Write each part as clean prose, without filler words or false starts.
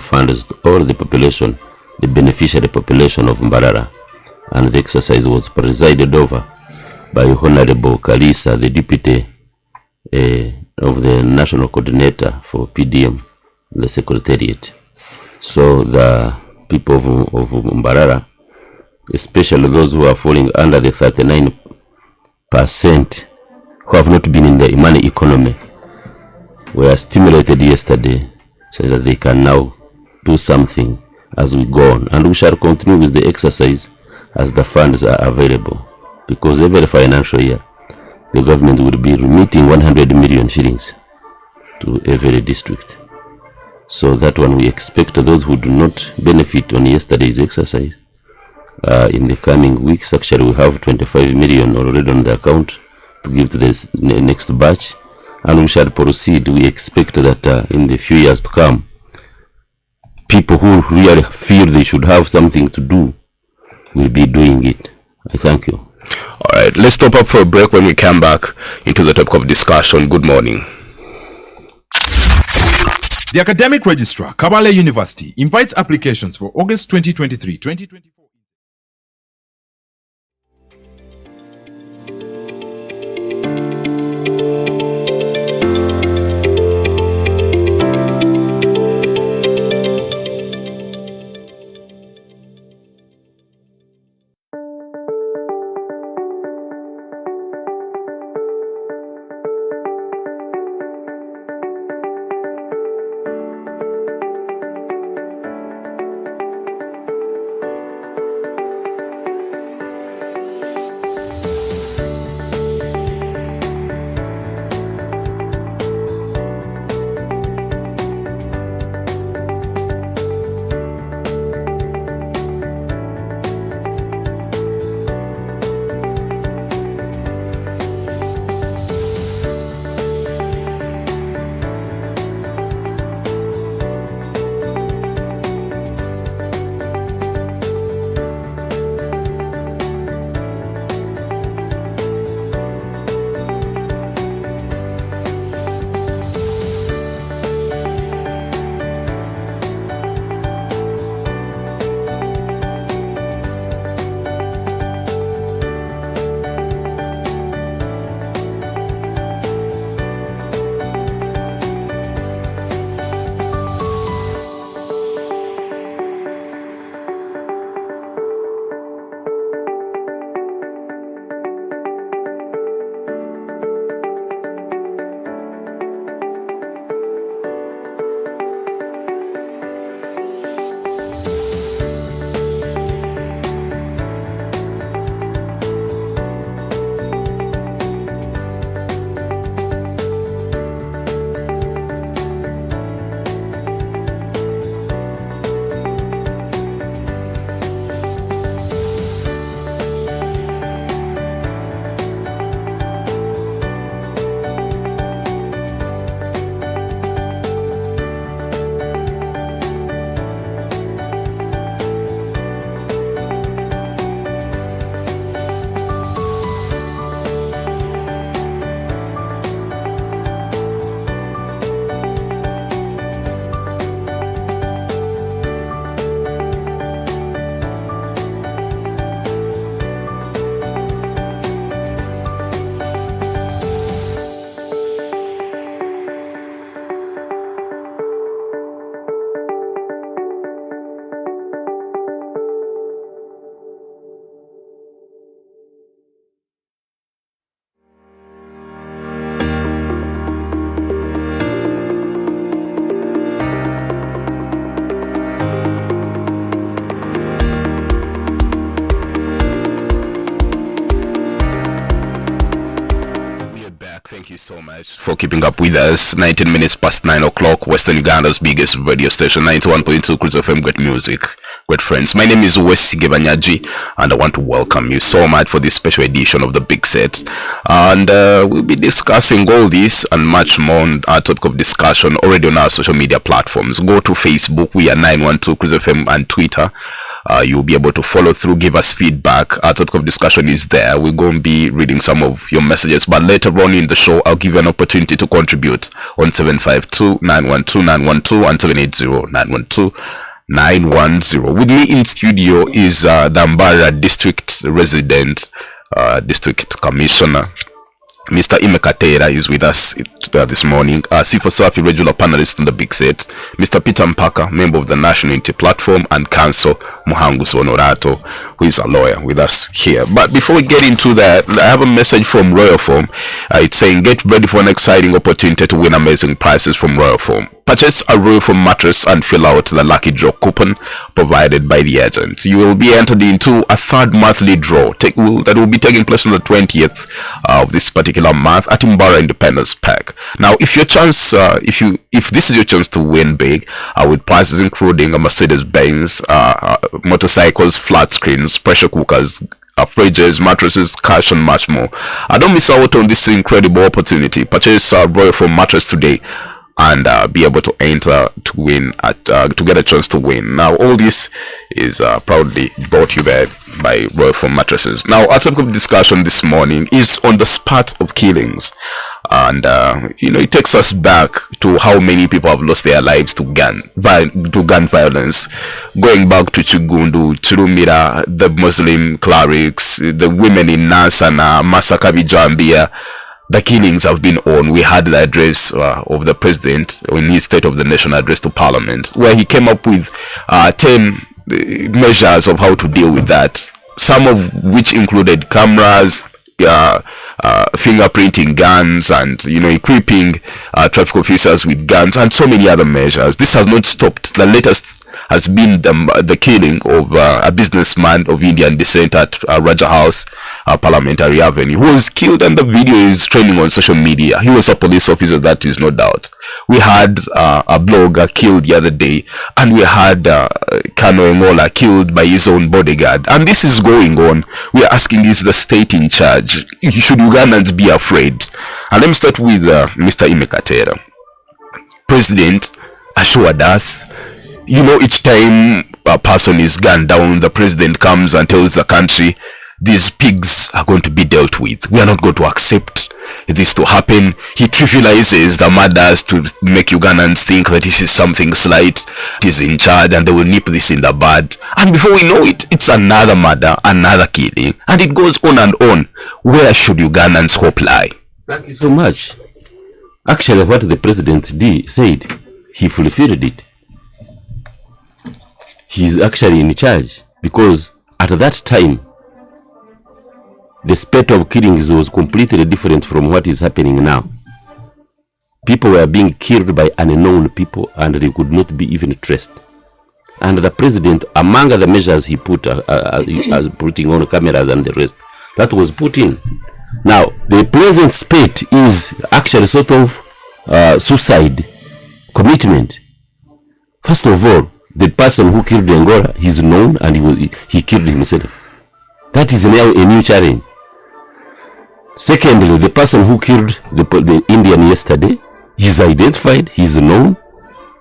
funds to all the population, the beneficiary population of Mbarara. And the exercise was presided over by Honorable Kalisa, the deputy of the national coordinator for PDM, the secretariat. So the people of Mbarara, especially those who are falling under the 39% who have not been in the money economy, were stimulated yesterday so that they can now do something as we go on. And we shall continue with the exercise as the funds are available, because every financial year the government will be remitting 100 million shillings to every district. So that one we expect those who do not benefit on yesterday's exercise in the coming weeks. Actually, we have 25 million already on the account to give to this next batch, and we shall proceed. We expect that in the few years to come, people who really feel they should have something to do will be doing it. I thank you. All right, let's stop up for a break. When we come back into the topic of discussion, good morning. The Academic Registrar, Kabale University, invites applications for August 2023-2024. Thank you so much for keeping up with us. 19 minutes past 9 o'clock, Western Uganda's biggest radio station, 91.2 Cruise FM. Great music, great friends. My name is Wesi Gebanyaji, and I want to welcome you so much for this special edition of the Big Sets. And we'll be discussing all this and much more on our topic of discussion already on our social media platforms. Go to Facebook, we are 912 Cruise FM, and Twitter. You'll be able to follow through, give us feedback. Our topic of discussion is there. We're going to be reading some of your messages, but later on in the show, I'll give you an opportunity to contribute on 752-912-912 and 780-912-910. With me in studio is the Mbara District Resident, District Commissioner, Mr. Imekatera is with us this morning. Sifo Safi, regular panelist in the Big Set. Mr. Peter Mpaka, member of the National Unity Platform, and Council Muhangus Honorato, who is a lawyer, with us here. But before we get into that, I have a message from Royal Form. It's saying, get ready for an exciting opportunity to win amazing prizes from Royal Form. Purchase a Royal Form mattress and fill out the lucky draw coupon provided by the agent. You will be entered into a third monthly draw that will be taking place on the 20th of this particular month at Mbara Independence Park. Now, if this is your chance to win big, with prizes including a Mercedes-Benz, motorcycles, flat screens, pressure cookers, fridges, mattresses, cash, and much more. Don't miss out on this incredible opportunity. Purchase a Royal Form mattress today and be able to enter to win to get a chance to win. Now, all this is proudly brought to you there by Royal Form mattresses. Now, our topic of discussion this morning is on the spat of killings, and it takes us back to how many people have lost their lives to gun violence, going back to Chigundu, Chirumira, the Muslim clerics, the women in Nasana, Masakabi Jambia. The killings have been on. We had the address of the president in his State of the Nation address to Parliament, where he came up with 10 measures of how to deal with that, some of which included cameras, fingerprinting guns, and equipping traffic officers with guns, and so many other measures. This has not stopped. The latest has been the killing of a businessman of Indian descent at Raja House, Parliamentary Avenue, who was killed, and the video is trending on social media. He was a police officer, that is no doubt. We had a blogger killed the other day, and we had Kano Engola killed by his own bodyguard, and this is going on. We are asking, is the state in charge? Should Ugandans be afraid? And let me start with Mr. Imekatera. President assured us, each time a person is gunned down, the president comes and tells the country, these pigs are going to be dealt with. We are not going to accept this to happen. He trivializes the murders to make Ugandans think that this is something slight. He's in charge and they will nip this in the bud. And before we know it, it's another murder, another killing, and it goes on and on. Where should Ugandans' hope lie? Thank you so much. Actually, what the president said, he fulfilled it. He's actually in charge, because at that time, the spate of killings was completely different from what is happening now. People were being killed by unknown people, and they could not be even traced. And the president, among the measures he put, putting on cameras and the rest, that was put in. Now, the present spate is actually sort of suicide commitment. First of all, the person who killed Engola, he's known, and he killed himself. That is now a new challenge. Secondly, the person who killed the Indian yesterday, he's identified, he's known,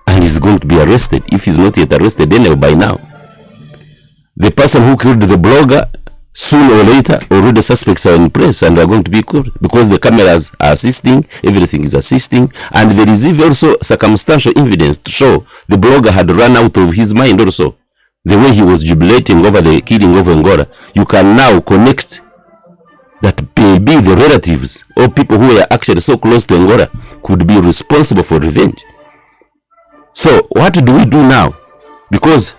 and he's going to be arrested, if he's not yet arrested anyway by now. The person who killed the blogger, sooner or later, already suspects are in place and are going to be killed, because the cameras are assisting, everything is assisting, and there is even also circumstantial evidence to show the blogger had run out of his mind also. The way he was jubilating over the killing of Engola, you can now connect that maybe the relatives or people who were actually so close to Engola could be responsible for revenge. So what do we do now? Because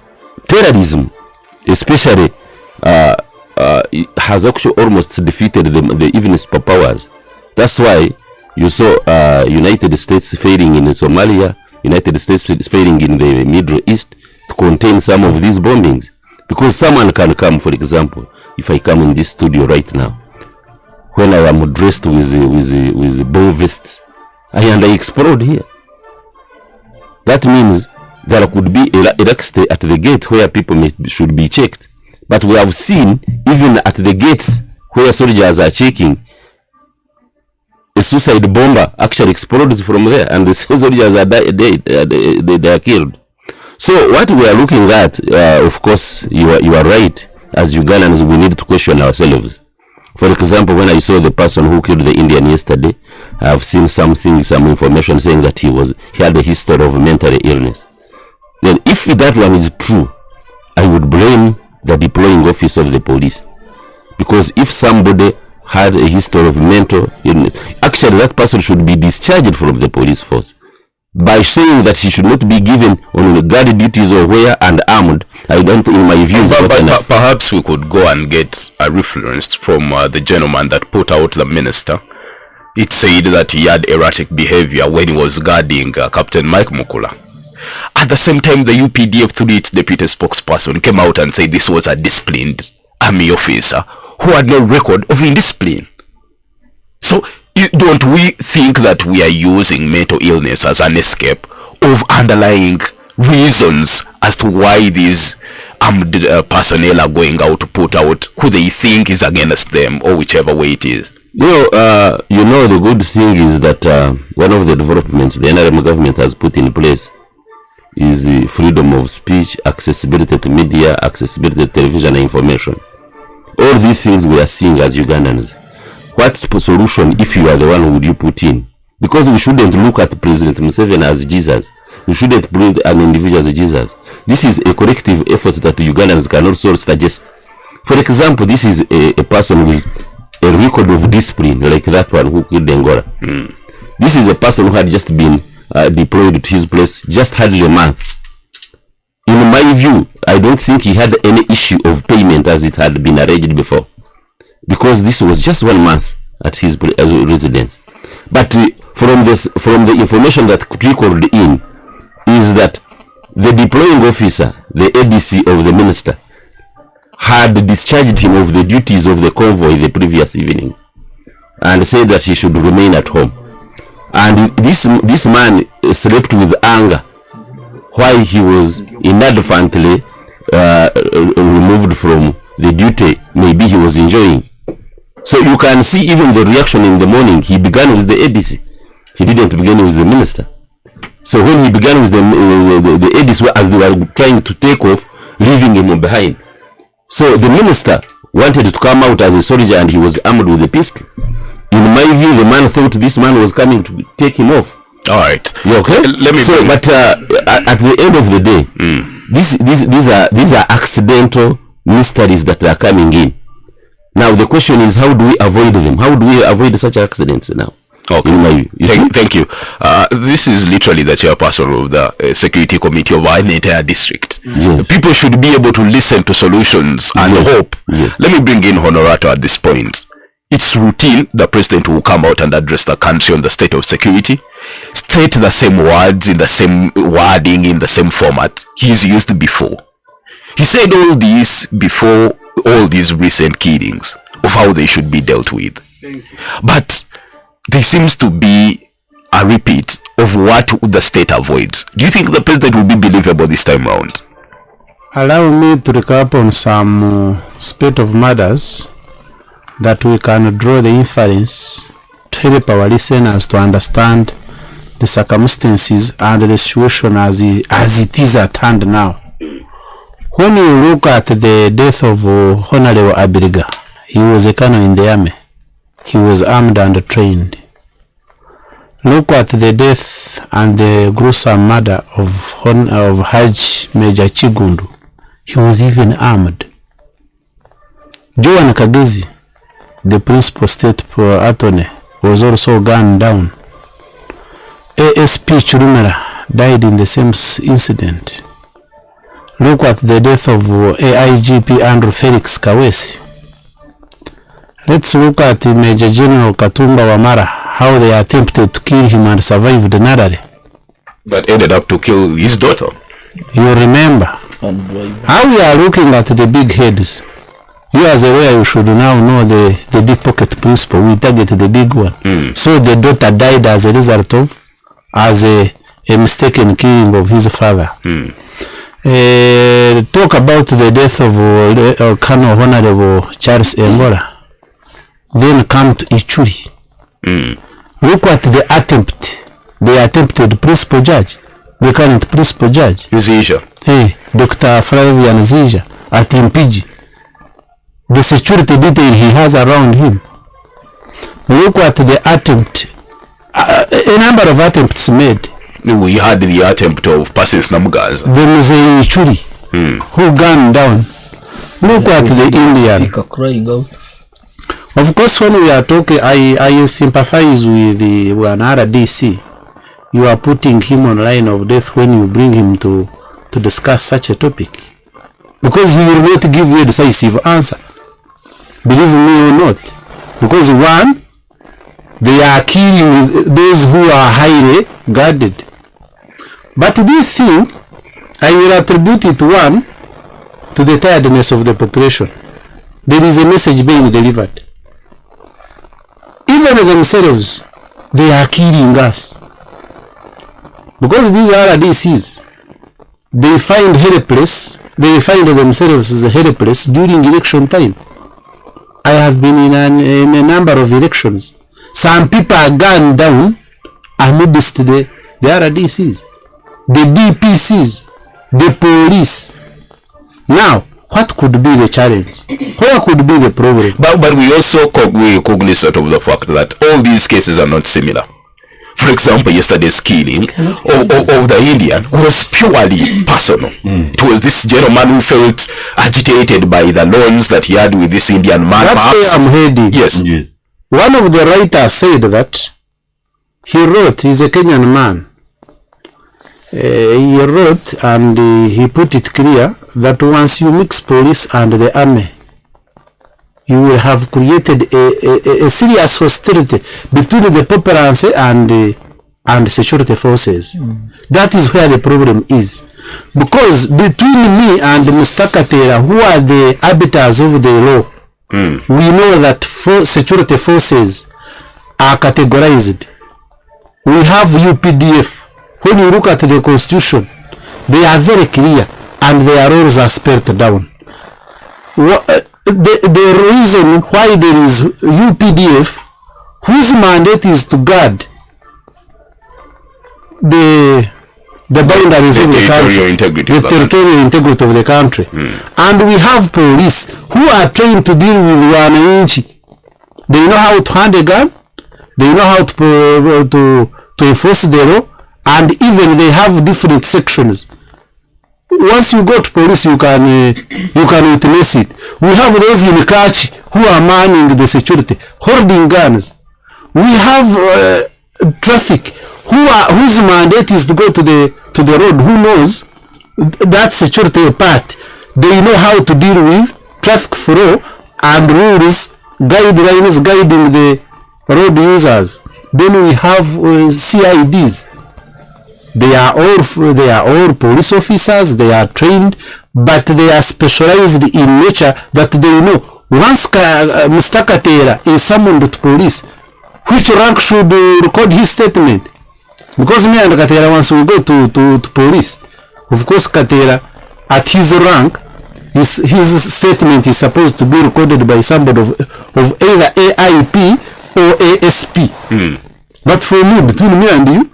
terrorism, especially, has actually almost defeated the even superpowers. That's why you saw United States failing in Somalia, United States failing in the Middle East to contain some of these bombings. Because someone can come, for example, if I come in this studio right now, when I am dressed with bomb vests, and I explode here. That means there could be electricity at the gate where people should be checked. But we have seen, even at the gates where soldiers are checking, a suicide bomber actually explodes from there, and the soldiers are dead, they are killed. So what we are looking at, of course, you are right. As Ugandans, we need to question ourselves. For example, when I saw the person who killed the Indian yesterday, I have seen some information saying that he had a history of mental illness. Then if that one is true, I would blame the deploying office of the police. Because if somebody had a history of mental illness, actually that person should be discharged from the police force. By saying that he should not be given on guard duties or where and armed, I don't, in my view, but perhaps we could go and get a reference from the gentleman that put out the minister. It said that he had erratic behavior when he was guarding Captain Mike Mukula. At the same time, the UPDF, through its deputy spokesperson, came out and said this was a disciplined army officer who had no record of indiscipline. So, don't we think that we are using mental illness as an escape of underlying reasons as to why these armed personnel are going out to put out who they think is against them, or whichever way it is? The good thing is that one of the developments the NRM government has put in place is freedom of speech, accessibility to media, accessibility to television and information. All these things we are seeing as Ugandans. What's the solution if you are the one who would you put in? Because we shouldn't look at President Museveni as Jesus. We shouldn't bring an individual as Jesus. This is a collective effort that Ugandans can also suggest. For example, this is a person with a record of discipline, like that one who killed Angola. This is a person who had just been deployed to his place, just hardly a month. In my view, I don't think he had any issue of payment as it had been arranged before, because this was just 1 month at his residence. But from the information that trickled in is that the deploying officer, the ADC of the minister, had discharged him of the duties of the convoy the previous evening and said that he should remain at home. And this man slept with anger while he was inadvertently removed from the duty maybe he was enjoying. So you can see even the reaction in the morning. He began with the ADC. He didn't begin with the minister. So when he began with the ADC, as they were trying to take off, leaving him behind. So the minister wanted to come out as a soldier and he was armed with a pistol. In my view, the man thought this man was coming to take him off. All right. You okay? Let me. So, but at the end of the day, these are accidental mysteries that are coming in. Now the question is, how do we avoid them? How do we avoid such accidents now? Okay. In my view. Thank you. This is literally the chairperson of the security committee of our entire district. Yes. People should be able to listen to solutions and hope. Yes. Let me bring in Honorato at this point. It's routine the president will come out and address the country on the state of security, state the same words in the same wording in the same format he's used before. He said all this before all these recent killings of how they should be dealt with. But there seems to be a repeat of what the state avoids. Do you think the president will be believable this time around? Allow me to recap on some spate of murders that we can draw the inference to help our listeners to understand the circumstances and the situation as it is at hand now. When you look at the death of Honorable Abiriga, he was a colonel in the army. He was armed and trained. Look at the death and the gruesome murder of Haj Major Chigundu. He was even armed. Joan Kagezi, the principal state attorney, was also gunned down. ASP Churumera died in the same incident. Look at the death of AIGP Andrew Felix Kawesi. Let's look at Major General Katumba Wamara, how they attempted to kill him and survived narrowly. But ended up to kill his daughter. You remember how we are looking at the big heads. You as a lawyer, you should now know the deep pocket principle. We target the big one. So the daughter died as a result of a mistaken killing of his father. Talk about the death of Colonel Honorable Charles Angola. Then come to Ichuri. Look at the attempted principal judge. the current principal judge. Zija. Hey, Dr. Flavian Zija at Impiji. The security detail he has around him. Look at the attempt, a number of attempts made. We had the attempt of passing Namugaza. The Mzee Churi, who gunned down. Look at the Indian. Crying out. Of course, when we are talking, I sympathize with the RDC. You are putting him on line of death when you bring him to discuss such a topic, because he will not give you a decisive answer. Believe me or not, because one, they are killing those who are highly guarded. But this thing, I will attribute it one to the tiredness of the population. There is a message being delivered. Even themselves, they are killing us. Because these are RDCs, they find themselves as helpless during election time. I have been in a number of elections. Some people are gunned down amidst the RDCs, the DPCs, the police. Now, what could be the challenge? Where could be the problem? But we also cognizant of the fact that all these cases are not similar. For example, yesterday's killing of the Indian was purely personal. It was this gentleman who felt agitated by the loans that he had with this Indian man. That's where I'm heading. Yes. One of the writers said that he wrote, he's a Kenyan man. He wrote and he put it clear that once you mix police and the army, you will have created a serious hostility between the populace and security forces. That is where the problem is. Because between me and Mr. Katera, who are the arbiters of the law, we know that security forces are categorized. We have UPDF. When you look at the constitution, they are very clear and their roles are spelled down. The reason why there is UPDF, whose mandate is to guard the boundaries of the country, the territorial integrity of the country, and we have police who are trained to deal with wananchi. They know how to hand a gun, they know how to enforce the law, and even they have different sections. Once you go to police, you can witness it. We have those in Kachi who are manning the security, holding guns. We have traffic whose mandate is to go to the road. Who knows that security part? They know how to deal with traffic flow and rules, guidelines guiding the road users. Then we have CIDs. They are all police officers. They are trained, but they are specialized in nature that they know. Once Mr. Katera is summoned to police, which rank should record his statement? Because me and Katera, once we go to police, of course Katera, at his rank, his statement is supposed to be recorded by somebody of either AIP or ASP. But for me, between me and you,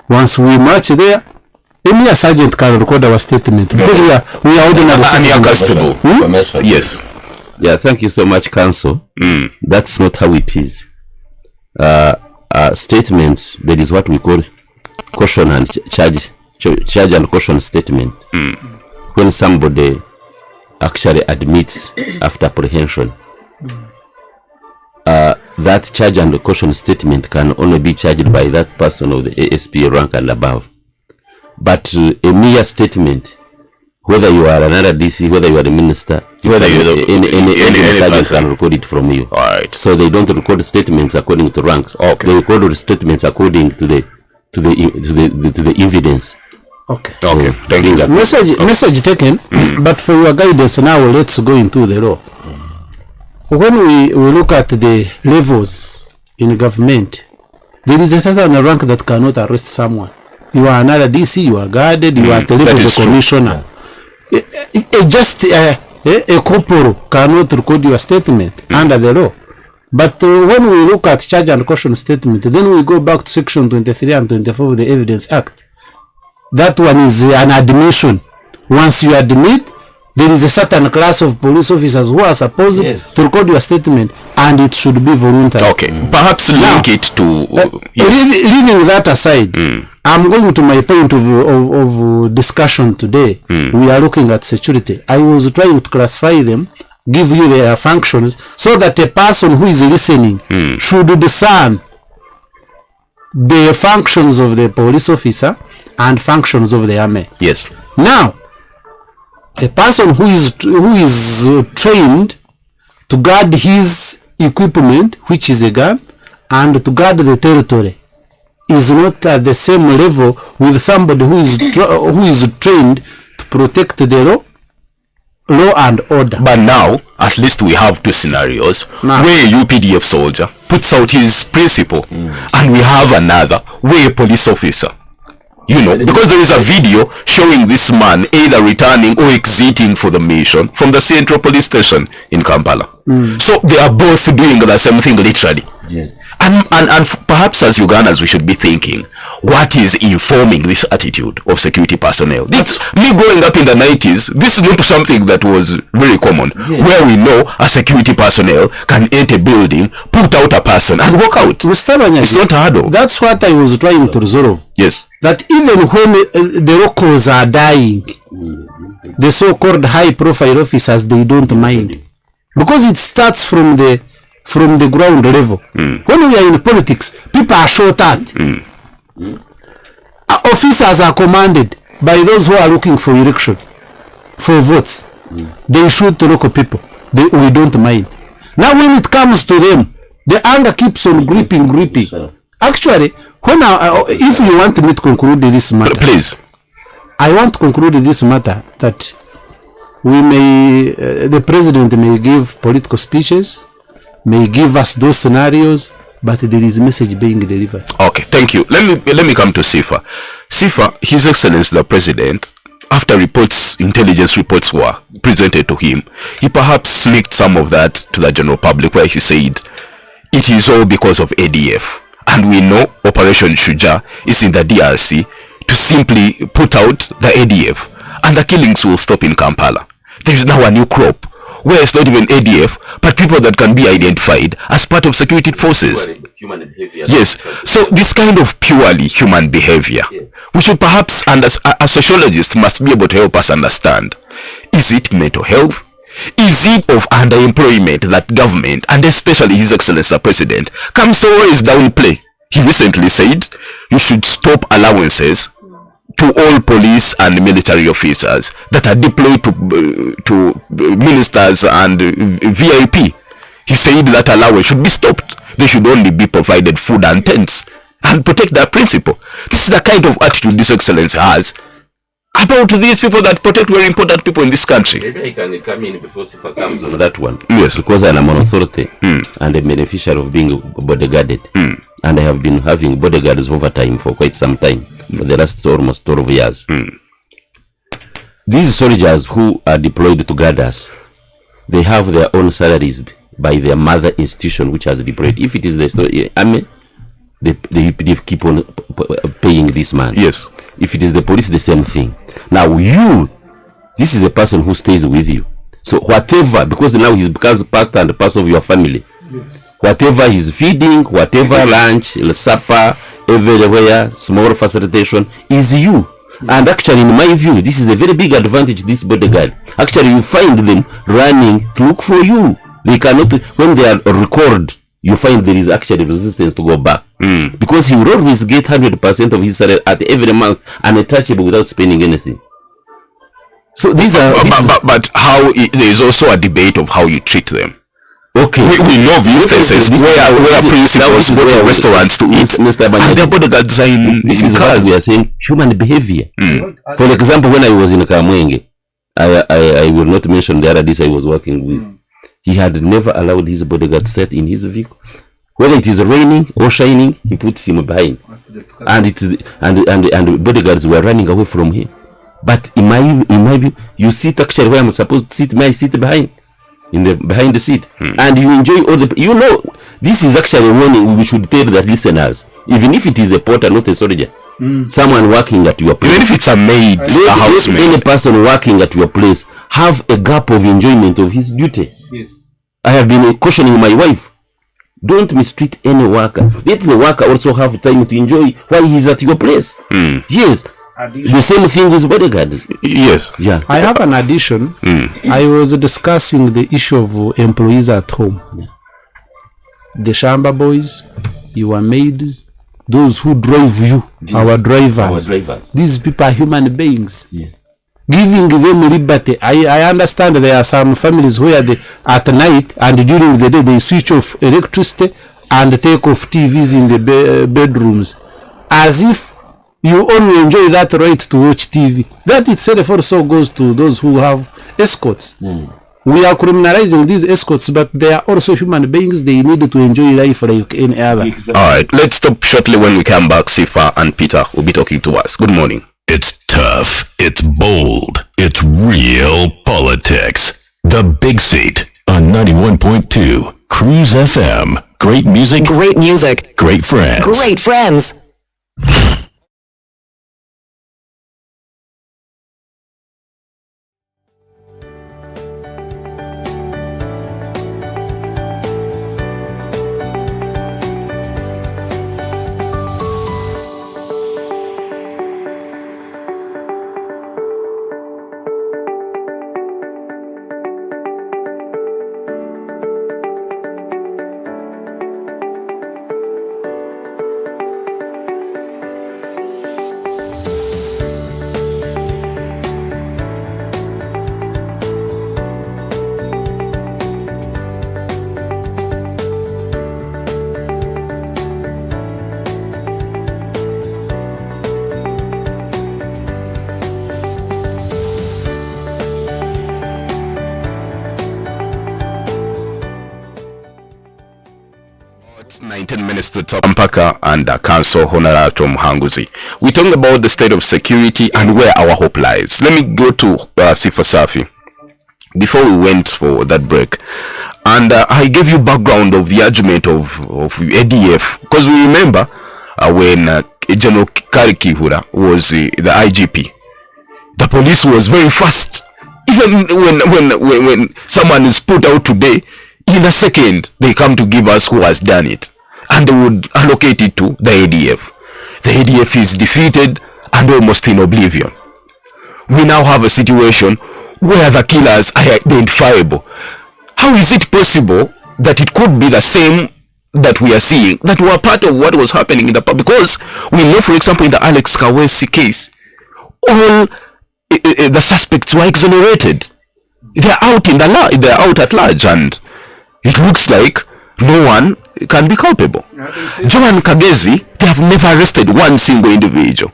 once we march there, a mere sergeant can record our statement because we are ordinary citizens. Yes. Yeah, thank you so much, Council. That's not how it is. Statements, there is what we call caution and charge and caution statement. When somebody actually admits after apprehension, that charge and caution statement can only be charged by that person of the ASP rank and above. But a mere statement, whether you are another DC, whether you are a minister, whether any sergeant can record it from you. All right. So they don't record statements according to ranks. Okay. They record statements according to the evidence. Okay. Okay. Thank you. Message taken. But for your guidance now, let's go into the law. When we look at the levels in government, there is a certain rank that cannot arrest someone. You are another DC, you are guarded, you are the level of the commissioner. Just a corporal cannot record your statement under the law. But when we look at charge and caution statement, then we go back to section 23 and 24 of the Evidence Act. that one is an admission. Once you admit, there is a certain class of police officers who are supposed to record your statement, and it should be voluntary. Okay, perhaps link it to... Leaving that aside, I'm going to my point of discussion today. We are looking at security. I was trying to classify them, give you their functions, so that a person who is listening should discern the functions of the police officer and functions of the army. Yes. Now, a person who is trained to guard his equipment, which is a gun, and to guard the territory, is not at the same level with somebody who is trained to protect the law and order. But now, at least we have two scenarios where a UPDF soldier puts out his principle, and we have another where a police officer, you know, because there is a video showing this man either returning or exiting for the mission from the central police station in Kampala. So they are both doing the same thing literally. Yes. And perhaps as Ugandans we should be thinking, what is informing this attitude of security personnel? This, me growing up in the 90s, this is not something that was very common, where we know a security personnel can enter a building, put out a person and walk out. It's not hard. That's what I was trying to resolve. Yes. That even when the locals are dying, the so-called high-profile officers, they don't mind. Because it starts from the ground level. When we are in politics, people are shot at. Officers are commanded by those who are looking for election, for votes. They shoot the local people. We don't mind. Now when it comes to them, the anger keeps on gripping. Actually, when if you want me to conclude this matter, please. I want to conclude this matter that we may, the president may give political speeches, may give us those scenarios, but there is a message being delivered. Okay, thank you. Let me come to Sifa. Sifa, His Excellency the President, after intelligence reports were presented to him, he perhaps sneaked some of that to the general public, where he said it is all because of ADF, and we know Operation Shuja is in the DRC to simply put out the ADF, and the killings will stop in Kampala. There is now a new crop where it's not even ADF, but people that can be identified as part of security forces. Human behavior. Yes. So this kind of purely human behavior, we should perhaps, as sociologists, must be able to help us understand. Is it mental health? Is it of underemployment that government, and especially His Excellency the President, can so always downplay? He recently said you should stop allowances to all police and military officers that are deployed to ministers and VIP. He said that allowance should be stopped. They should only be provided food and tents and protect their principle. This is the kind of attitude His Excellency has about these people that protect very important people in this country. Maybe I can come in before Sifa comes on that one. Yes. Because I am an authority and a beneficiary of being bodyguarded. And I have been having bodyguards over time for quite some time, for the last almost 12 years. These soldiers who are deployed to guard us, they have their own salaries by their mother institution which has deployed. If it is the army, they keep on paying this man. Yes. If it is the police, the same thing. Now this is a person who stays with you. So whatever, because now he's becomes part and parcel of your family. Yes. Whatever he's feeding, whatever lunch, supper, everywhere, small facilitation is you. And actually, in my view, this is a very big advantage, this bodyguard. Actually, you find them running to look for you. They cannot, when they are recorded, you find there is actually resistance to go back. Because he will always get 100% of his salary at every month, untouchable without spending anything. So these are... But how, there is also a debate of how you treat them. Okay. We know of instances where principals go to restaurants to eat, and their bodyguards are in this is cars. What we are saying, human behavior. For example, when I was in Kamwenge, I will not mention the other days I was working with. He had never allowed his bodyguard set in his vehicle. Whether it is raining or shining, he puts him behind. And bodyguards were running away from him. But in my view, you sit actually where I'm supposed to sit, may I sit behind? Behind the seat, and you enjoy all the. This is actually a warning we should tell the listeners. Even if it is a porter, not a soldier, Someone working at your place. Even if it's a maid, a housemaid. Any person working at your place have a gap of enjoyment of his duty. Yes. I have been cautioning my wife, don't mistreat any worker. Let the worker also have time to enjoy while he's at your place. Yes. The same thing with bodyguards. Yes. Yeah. I have an addition. I was discussing the issue of employees at home. The shamba boys, your maids, those who drive you, our drivers. These people are human beings. Yeah. Giving them liberty. I understand there are some families where they, at night and during the day they switch off electricity and take off TVs in the bedrooms, as if you only enjoy that right to watch TV. That itself also goes to those who have escorts. We are criminalizing these escorts, but they are also human beings. They need to enjoy life like any other. All right, let's stop shortly. When we come back, Sifa and Peter will be talking to us. Good morning. It's tough, it's bold, it's real politics. The Big Seat on 91.2 Cruise FM. Great music. Great music. Great friends. Great friends. It's 19 minutes to top Mpaka and Council Honorable Muhanguzi. We're talking about the state of security and where our hope lies. Let me go to Sifa Safi before we went for that break. And I gave you background of the argument of ADF, because we remember when General Karikihura was the IGP, the police was very fast. Even when someone is put out today, in a second they come to give us who has done it, and they would allocate it to the ADF. The ADF is defeated and almost in oblivion. We now have a situation where the killers are identifiable. How is it possible that it could be the same that we are seeing, that were part of what was happening in the pub? Because we know, for example, in the Alex Kawesi case, all the suspects were exonerated. They're out at large, and it looks like no one can be culpable. Joan Kagezi, they have never arrested one single individual.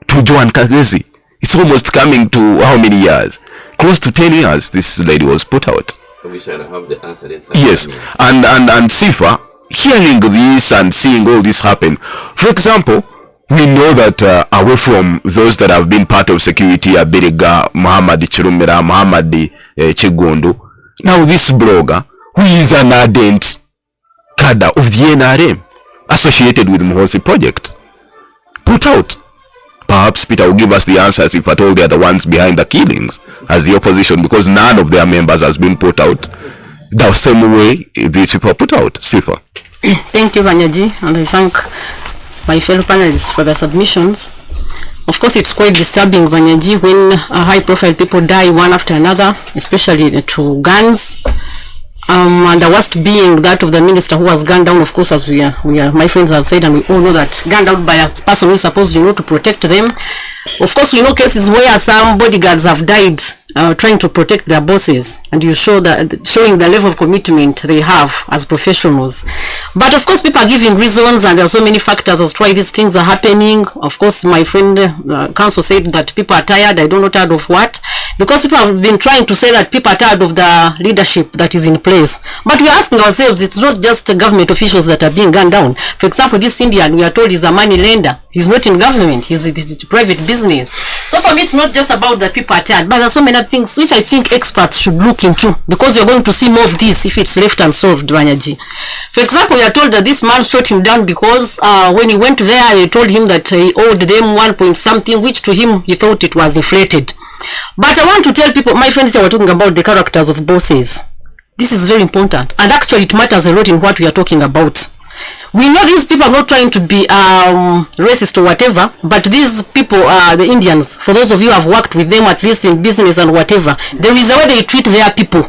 To Joan Kagezi, it's almost coming to how many years? Close to 10 years this lady was put out. We shall have the answer. Yes, and Sifa, hearing this and seeing all this happen, for example, we know that away from those that have been part of security, Abiriga, Muhammad Chirumira, Muhammad Chigundu, now this blogger, who is an ardent cadre of the NRM, associated with Muhozi Project, put out. Perhaps Peter will give us the answers if at all they are the ones behind the killings as the opposition, because none of their members has been put out the same way these people put out. Sifa. Thank you, Vanyaji, and I thank my fellow panelists for their submissions. Of course, it's quite disturbing, Vanyaji, when high-profile people die one after another, especially to guns. And the worst being that of the minister who was gunned down, of course, as we are, my friends have said, and we all know that, gunned down by a person who is supposed, to protect them. Of course, we know cases where some bodyguards have died trying to protect their bosses, and you show that, showing the level of commitment they have as professionals. But of course, people are giving reasons, and there are so many factors as to why these things are happening. Of course, my friend Council said that people are tired. I don't know tired of what. because people have been trying to say that people are tired of the leadership that is in place. But we are asking ourselves, it's not just government officials that are being gunned down. For example, this Indian, we are told, is a money lender. He's not in government. He's private business. So for me, it's not just about that people are tired, but there are so many things which I think experts should look into, because you're going to see more of this if it's left unsolved, Banyaji. For example, we are told that this man shot him down because when he went there, they told him that he owed them 1 point something, which to him, he thought it was inflated. But I want to tell people, my friends, we're talking about the characters of bosses. This is very important, and actually it matters a lot in what we are talking about. We know these people are not trying to be racist or whatever, but these people, the Indians, for those of you who have worked with them at least in business and whatever, there is a way they treat their people.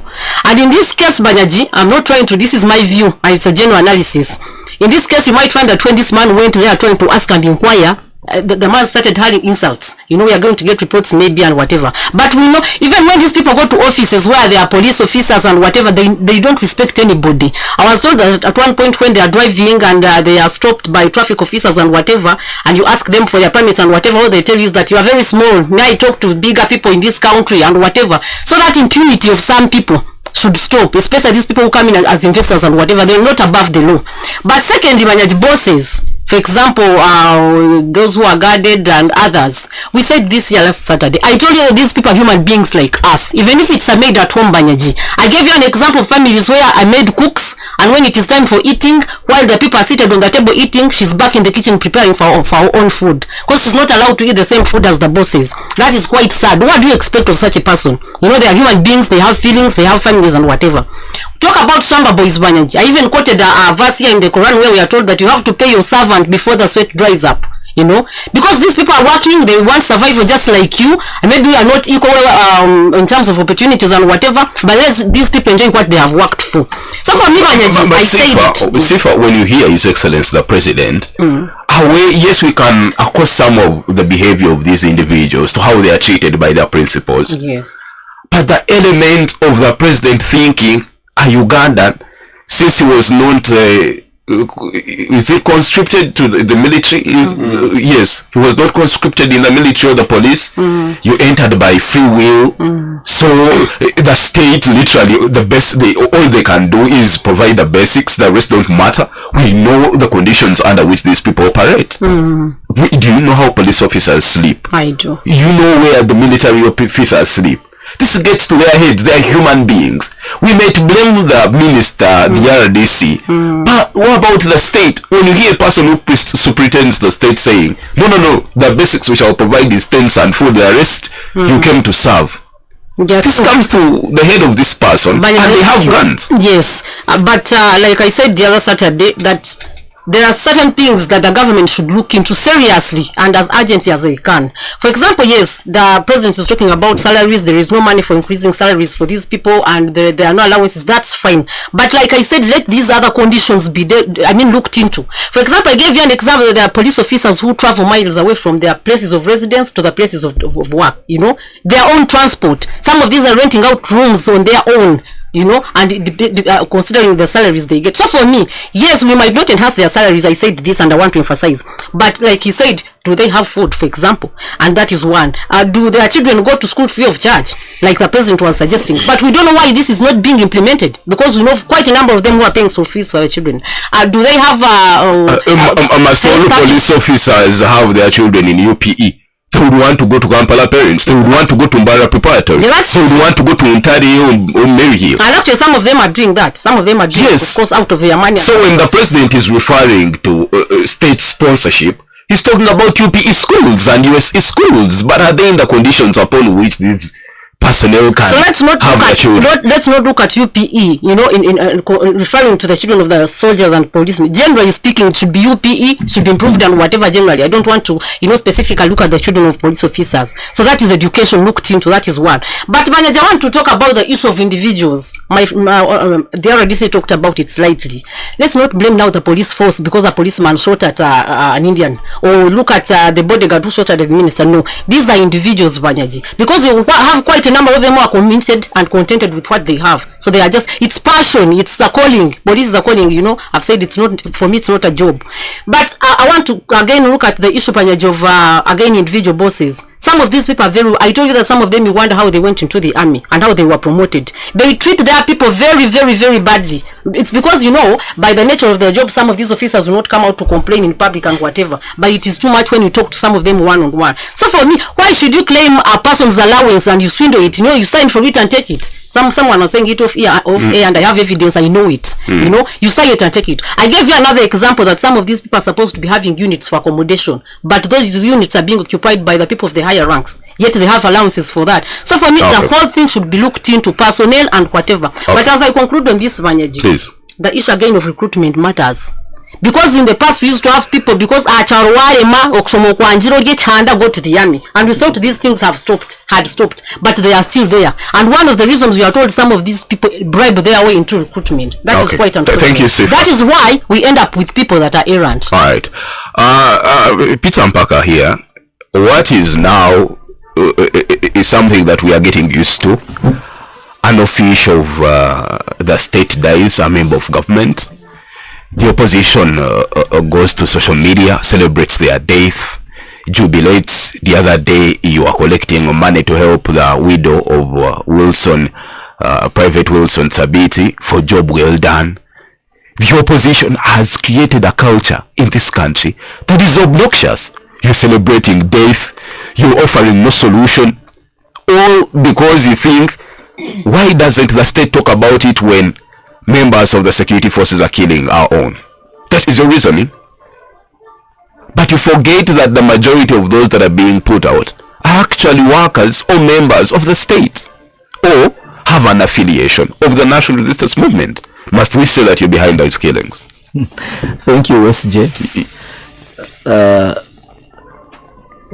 And in this case, Banyaji, I'm not trying to, this is my view, and it's a general analysis. In this case, you might find that when this man went there trying to ask and inquire, the man started hurling insults. You know, we are going to get reports maybe and whatever. But we know, even when these people go to offices where there are police officers and whatever, they don't respect anybody. I was told that at one point when they are driving and they are stopped by traffic officers and whatever, and you ask them for their permits and whatever, all they tell you is that you are very small. May I talk to bigger people in this country and whatever. So that impunity of some people should stop, especially these people who come in as investors and whatever. They're not above the law. But secondly, managed bosses, for example, those who are guarded and others, we said this year last Saturday, I told you that these people are human beings like us, even if it's a maid at home, Banyaji. I gave you an example of families where a maid cooks, and when it is time for eating, while the people are seated on the table eating, she's back in the kitchen preparing for her own food, because she's not allowed to eat the same food as the bosses. That is quite sad. What do you expect of such a person? You know, they are human beings, they have feelings, they have families and whatever. Talk about Shamba boys, Banyaji. I even quoted a verse here in the Quran where we are told that you have to pay your servant before the sweat dries up. You know, because these people are working, they want survival just like you, and maybe we are not equal in terms of opportunities and whatever, but let these people enjoy what they have worked for. So for me, Banyaji, I say Sifa, when you hear His Excellency the President, yes, we can accost some of the behavior of these individuals to how they are treated by their principals. Yes. But the element of the president thinking a Ugandan, since he was not is he conscripted to the military? Yes, he was not conscripted in the military or the police. You entered by free will. So the state literally, all they can do is provide the basics. The rest don't matter. We know the conditions under which these people operate. Do you know how police officers sleep? I do. You know where the military officers sleep. This gets to their heads. They are human beings. We might blame the minister, the RDC, but what about the state? When you hear a person who superintends the state saying, no, the basics we shall provide is tents and food, the rest you came to serve. Yes. This comes to the head of this person, and they have guns. Yes, but like I said the other Saturday, that there are certain things that the government should look into seriously and as urgently as they can. For example, yes, the president is talking about salaries. There is no money for increasing salaries for these people, and there are no allowances. That's fine. But like I said, let these other conditions be looked into. For example, I gave you an example that there are police officers who travel miles away from their places of residence to the places of work. You know, their own transport. Some of these are renting out rooms on their own. You know, and considering the salaries they get. So for me, yes, we might not enhance their salaries. I said this and I want to emphasize. But like he said, do they have food, for example? And that is one. Do their children go to school free of charge, like the president was suggesting? But we don't know why this is not being implemented, because we know quite a number of them who are paying school fees for their children. Do they have must all police officers have their children in UPE? They would want to go to Kampala Parents. They would want to go to Mbara Preparatory. They would want to go to Intari or Maryhill. And actually, some of them are doing that. Some of them are doing it, of course, out of their money. So when the president is referring to state sponsorship, he's talking about UPE schools and USE schools. But are they in the conditions upon which these personnel can have their children? Let's not look at UPE, you know, in referring to the children of the soldiers and policemen. Generally speaking, it should be UPE, should be improved and whatever generally. I don't want to, you know, specifically look at the children of police officers. So that is education looked into, that is one. But Manager, I want to talk about the issue of individuals. The RDC talked about it slightly. Let's not blame now the police force because a policeman shot at an Indian, or look at the bodyguard who shot at the minister. No, these are individuals, Banyaji, because you have quite a number of them are committed and contented with what they have. So they are just, it's passion, it's a calling. Police is a calling, you know. I've said it's not, for me it's not a job. But I want to again look at the issue, Banyaji, of again individual bosses. some of these people are very, I told you that some of them, you wonder how they went into the army and how they were promoted. They treat their people very, very, very badly. It's because, you know, by the nature of their job, some of these officers will not come out to complain in public and whatever, but it is too much when you talk to some of them one-on-one. So for me, why should you claim a person's allowance and you swindle it? You know, you sign for it and take it. Someone was saying it off air, and I have evidence, I know it. You know, you sign it and take it. I gave you another example that some of these people are supposed to be having units for accommodation, but those units are being occupied by the people of the higher ranks, yet they have allowances for that. So for me, the whole thing should be looked into, personnel and whatever. But as I conclude on this, Vanyaji, please, the issue again of recruitment matters. Because in the past we used to have people, because Acharwarema Oksomokwanjiro Chanda go to the army, and we thought these things had stopped, but they are still there. And one of the reasons we are told some of these people bribe their way into recruitment. That is quite unfortunate. Thank you, Sifa. That is why we end up with people that are errant. All right. Peter Mpaka here. What is now is something that we are getting used to. An official of the state dies, a member of government. The opposition goes to social media, celebrates their death, jubilates. The other day, you are collecting money to help the widow of Wilson, Private Wilson Sabiti, for job well done. The opposition has created a culture in this country that is obnoxious. You're celebrating death, you're offering no solution, all because you think, why doesn't the state talk about it when members of the security forces are killing our own? That is your reasoning. But you forget that the majority of those that are being put out are actually workers or members of the state, or have an affiliation of the national resistance movement. Must we say that you're behind those killings? Thank you, SJ.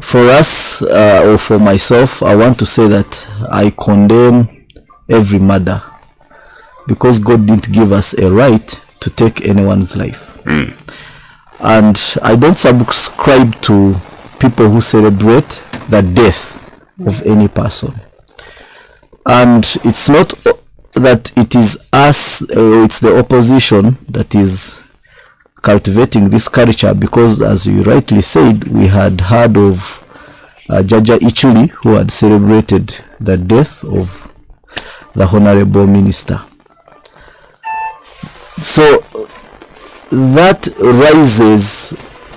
For us, or for myself, I want to say that I condemn every murder, because God didn't give us a right to take anyone's life. And I don't subscribe to people who celebrate the death of any person. And it's not that it is us, it's the opposition that is cultivating this culture, because as you rightly said, we had heard of Jaja Ichuli, who had celebrated the death of the Honorable Minister. So that raises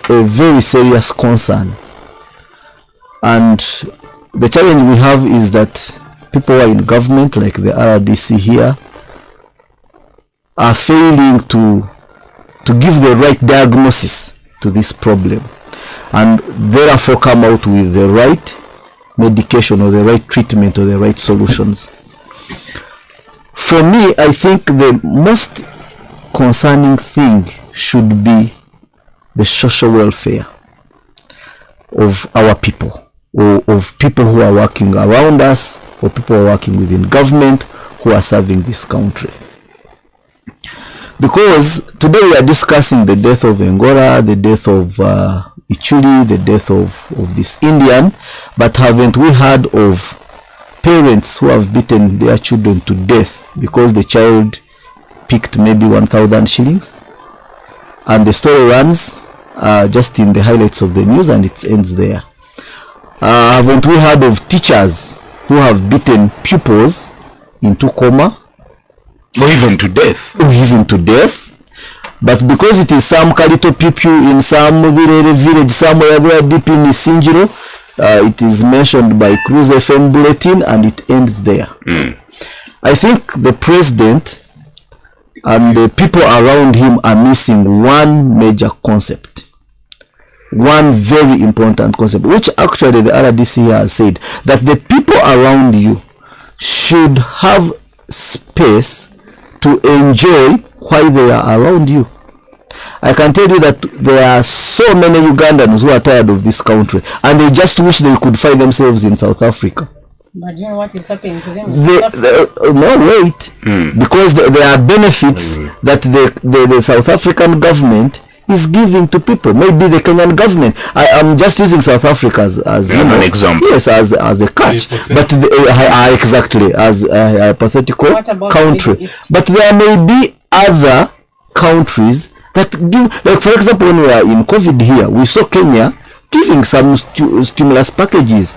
a very serious concern, and the challenge we have is that people who are in government, like the RDC here, are failing to give the right diagnosis to this problem, and therefore come out with the right medication or the right treatment or the right solutions. For me, I think the most concerning thing should be the social welfare of our people, or of people who are working around us, or people who are working within government who are serving this country. Because today we are discussing the death of Ngora, the death of Ichuli, the death of this Indian, but haven't we heard of parents who have beaten their children to death because the child picked maybe 1,000 shillings? And the story runs just in the highlights of the news, and it ends there. Haven't we heard of teachers who have beaten pupils into coma? Or even to death. Or even to death. But because it is some Kalito people in some village somewhere there deep in Isinjiro, it is mentioned by Cruise FM Bulletin, and it ends there. I think the president and the people around him are missing one major concept. One very important concept, which actually the RDC has said, that the people around you should have space to enjoy while they are around you. I can tell you that there are so many Ugandans who are tired of this country, and they just wish they could find themselves in South Africa. But you know what is happening to them? Because there are benefits that the South African government is giving to people. Maybe the Kenyan government. I am just using South Africa as an example. Yes, as a catch. But exactly, as a hypothetical country. But there may be other countries that give, like for example, when we are in COVID here, we saw Kenya giving some stimulus packages,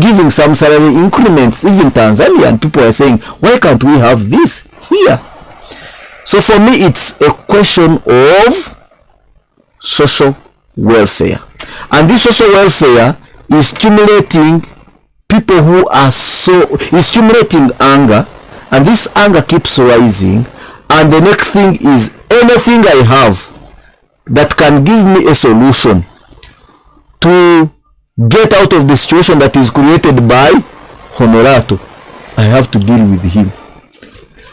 giving some salary increments. Even Tanzania, and people are saying, why can't we have this here? So for me, it's a question of social welfare, and this social welfare is stimulating people who are is stimulating anger, and this anger keeps rising, and the next thing is anything I have that can give me a solution to get out of the situation that is created by Honorato, I have to deal with him.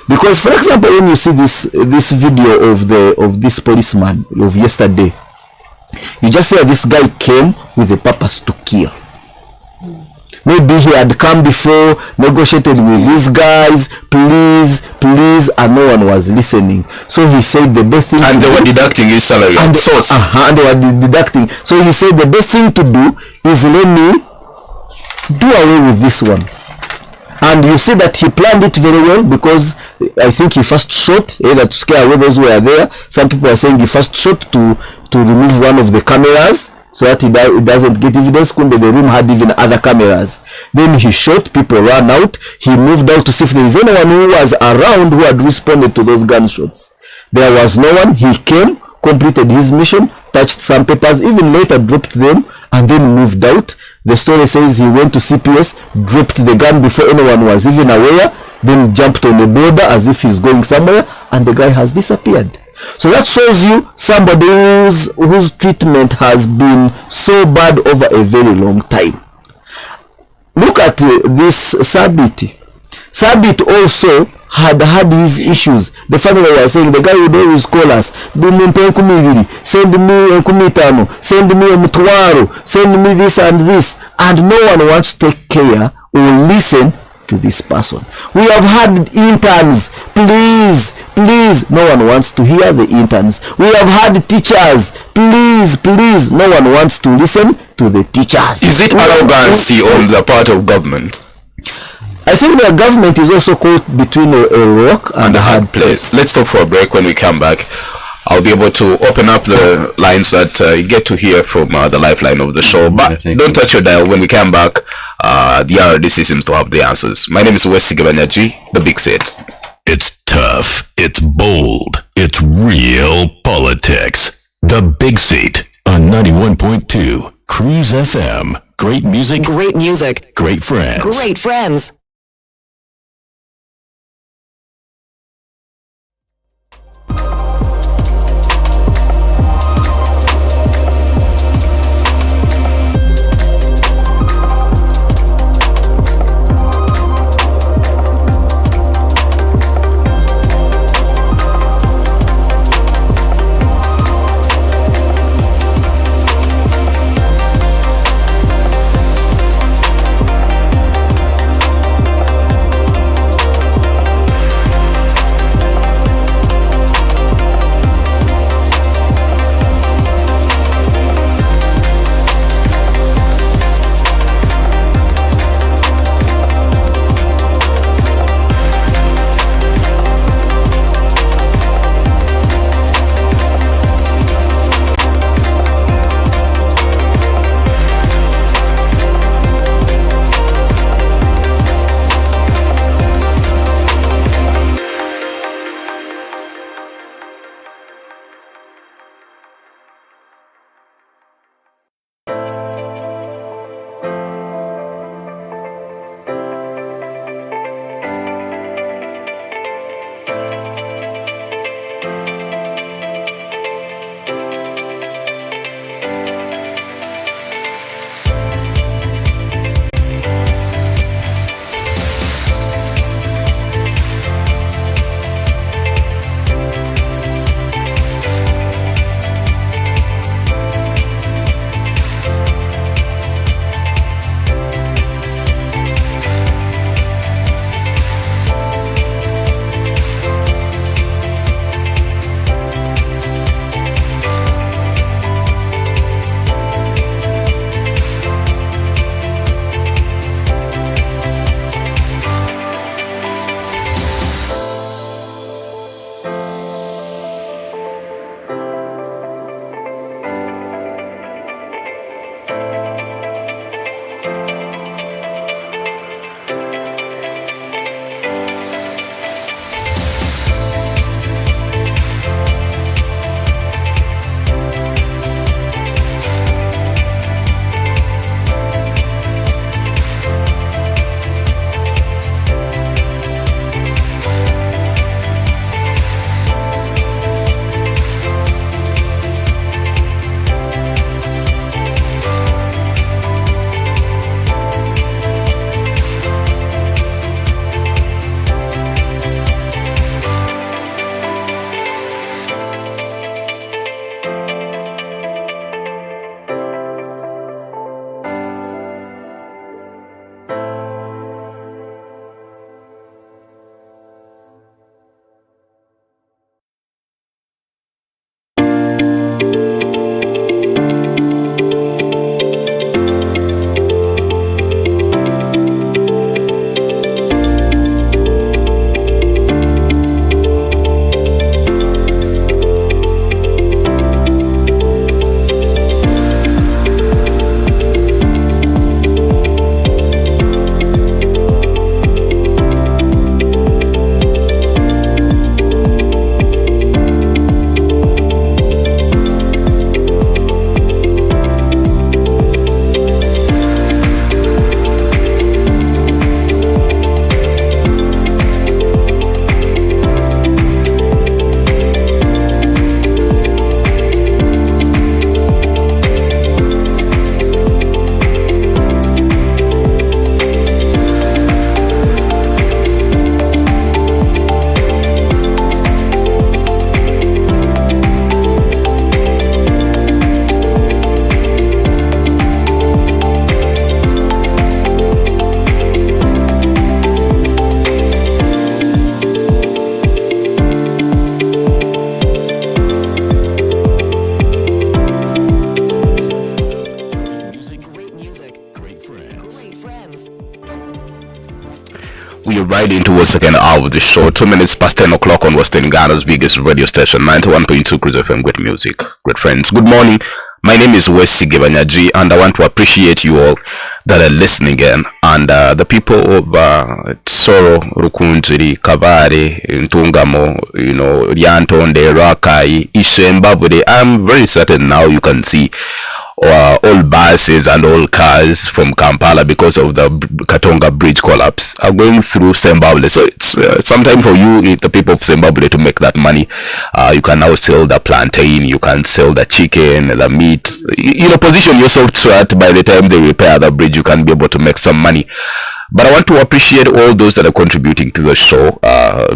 Because, for example, when you see this video of this policeman of yesterday, you just see this guy came with a purpose to kill. Maybe he had come before, negotiated with these guys, please, and no one was listening. So he said the best thing and they were deducting his salary and source. And they were deducting. So he said the best thing to do is let me do away with this one. And you see that he planned it very well, because I think he first shot, either to scare away those who were there. Some people are saying he first shot to remove one of the cameras, so that it doesn't get evidence. The room had even other cameras. Then he shot, people ran out. He moved out to see if there is anyone who was around who had responded to those gunshots. There was no one. He came, completed his mission, touched some papers, even later dropped them, and then moved out. The story says he went to CPS, dropped the gun before anyone was even aware, then jumped on the border as if he's going somewhere, and the guy has disappeared. So that shows you somebody whose treatment has been so bad over a very long time. Look at this Sabit. Sabit also had his issues. The family was saying the guy would always call us, send me Nkumitano, send me Mutwaro, send me this and this, and no one wants to take care or listen to this person. We have had interns, please, no one wants to hear the interns. We have had teachers, please, no one wants to listen to the teachers. Is it arrogancy on the part of government? I think the government is also caught between a rock and a hard place. Let's stop for a break. When we come back, I'll be able to open up the lines that you get to hear from the lifeline of the show. But don't touch your dial. When we come back, the RDC seems to have the answers. My name is Wes Sigabanyaji, the Big Set. It's tough. It's bold. It's real politics. The Big Seat on 91.2 Cruise FM. Great music. Great music. Great friends. Great friends. right into the second hour of the show. 2 minutes past 10 o'clock on Western Uganda's biggest radio station, 91.2 Cruise FM. Great music, great friends. Good morning. My name is Escalating and I want to appreciate you all that are listening in. And the people of Soro, Rukunjiri, Kabare, Ntungamo, Lyantonde, Rakai, Ishembabure. I'm very certain now you can see all buses and all cars from Kampala, because of the Katonga bridge collapse, are going through Zimbabwe. So it's sometime for you, the people of Zimbabwe, to make that money. You can now sell the plantain, you can sell the chicken, the meat. Position yourself so that by the time they repair the bridge, you can be able to make some money. But I want to appreciate all those that are contributing to the show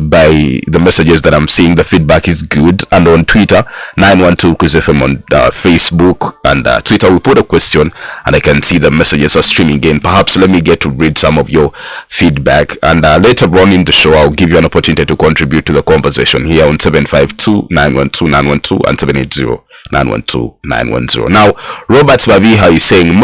by the messages that I'm seeing. The feedback is good. And on Twitter, 912 Cruise FM, on Facebook and Twitter, we put a question and I can see the messages are streaming in. Perhaps let me get to read some of your feedback. And later on in the show, I'll give you an opportunity to contribute to the conversation here on 752-912-912 and 780-912-910. Now, Robert Babiha is saying,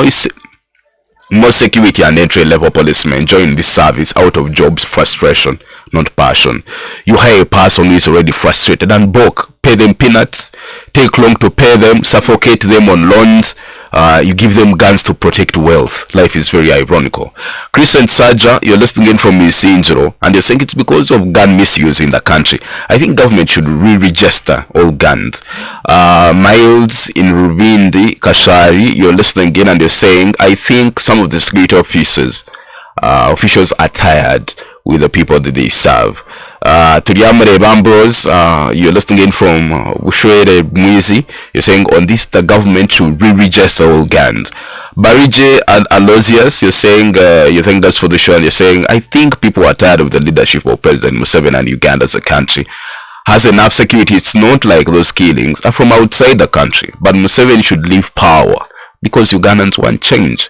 more security and entry-level policemen join this service out of jobs frustration, not passion. You hire a person who is already frustrated and broke, pay them peanuts, take long to pay them, suffocate them on loans. You give them guns to protect wealth. Life is very ironical. Chris and Saja, you're listening in from Misinjiro, and you're saying it's because of gun misuse in the country. I think government should re-register all guns. Miles in Ruvindi, Kashari, you're listening in and you're saying, I think some of the security officers are tired with the people that they serve. Turiamare Bambros, you're listening in from Bushwere Mwizi, you're saying on this the government should re-register all guns. Barije and Aloysius, you're saying you think that's for the show, and you're saying I think people are tired of the leadership of President Museveni, and Uganda as a country has enough security. It's not like those killings are from outside the country, but Museveni should leave power because Ugandans want change.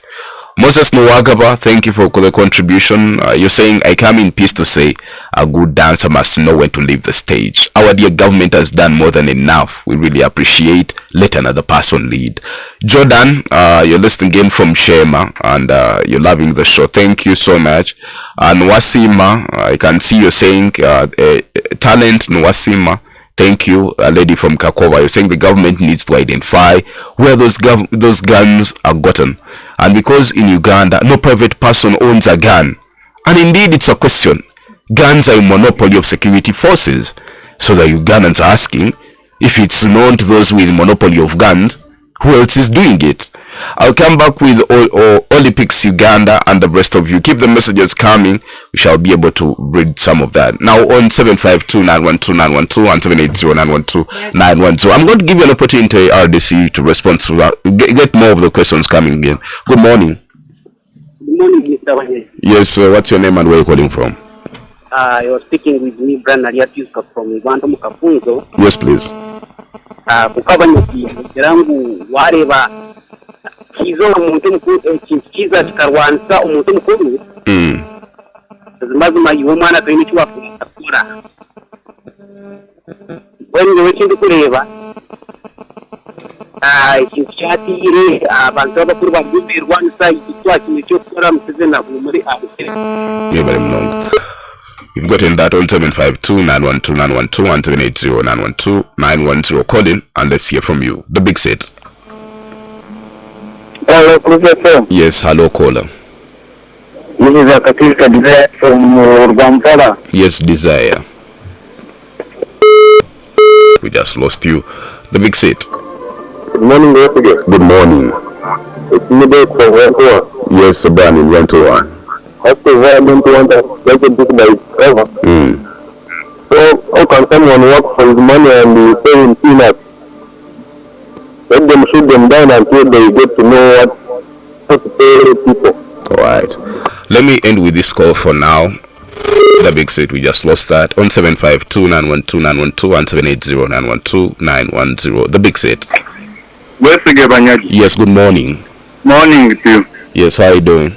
Moses Nwagaba, thank you for the contribution. You're saying, I come in peace to say a good dancer must know when to leave the stage. Our dear government has done more than enough. We really appreciate. Let another person lead. Jordan, you're listening in from Shema and you're loving the show. Thank you so much. Nwasima, I can see you're saying talent, Nwasima. Thank you, a lady from Kakova. You're saying the government needs to identify where those guns are gotten. And because in Uganda, no private person owns a gun. And indeed, it's a question. Guns are a monopoly of security forces. So the Ugandans are asking, if it's known to those with monopoly of guns, who else is doing it? I'll come back with Olympics Uganda and the rest of you. Keep the messages coming. We shall be able to read some of that. Now on 752-912-912 and 780-912-912. I'm going to give you an opportunity, RDC, to respond to that. Get more of the questions coming in. Good morning. Good morning, Mr. Wanye. Yes, what's your name and where are you calling from? You're speaking with me, Brian Aliatuska from Uganda, Mukafunzo. Yes, please. Kukabanyaki kirangu wareba kizo umuntu mukuru kiza kikarwanza umuntu mukuru zimazima yumana to imichi wakura wende wekindi kureba ikintu cyatire abantu abakuru bagubirwanza ikitwa kimicyo kora musezena muri abukire yebare mnongo. You've gotten that on 752-912-912 and 780-912-910. Call in and let's hear from you. The big set. Hello, Professor. Yes, hello, caller. This is a Katilka Desire from Urbampara. Yes, Desire. We just lost you. The big set. Good morning, Professor. Good morning. It's Midday from Rentoa. Yes, Saban in Rentoa. After I don't want to get it by ever. So, how can someone work for his money and be paying peanuts? Let them shoot them down until they get to know what to pay people. Alright. Let me end with this call for now. The big set, we just lost that. On 752-912-912 and 780-912-910. The big set. Yes, good morning. Morning to you. Yes, how are you doing?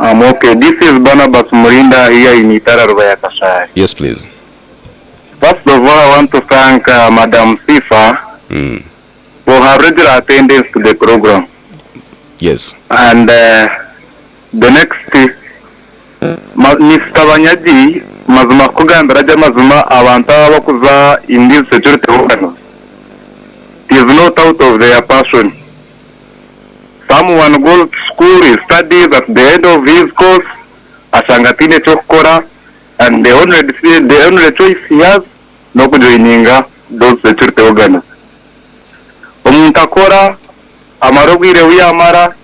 I'm okay. This is Barnabas Murinda here in Itara, Rubaya, Kashai. Yes, please. First of all, I want to thank Madam Sifa for her regular attendance to the program. Yes. And the next Mr. Banyaji mazima kugambira ajya mazima abantu abakuza in this security organs. It is not out of their passion. Someone goes to school, he studies at the end of his course, asangatine chokora, and the only choice he has no kujoininga those security organs. Omuntu akora amarogwire wiyamara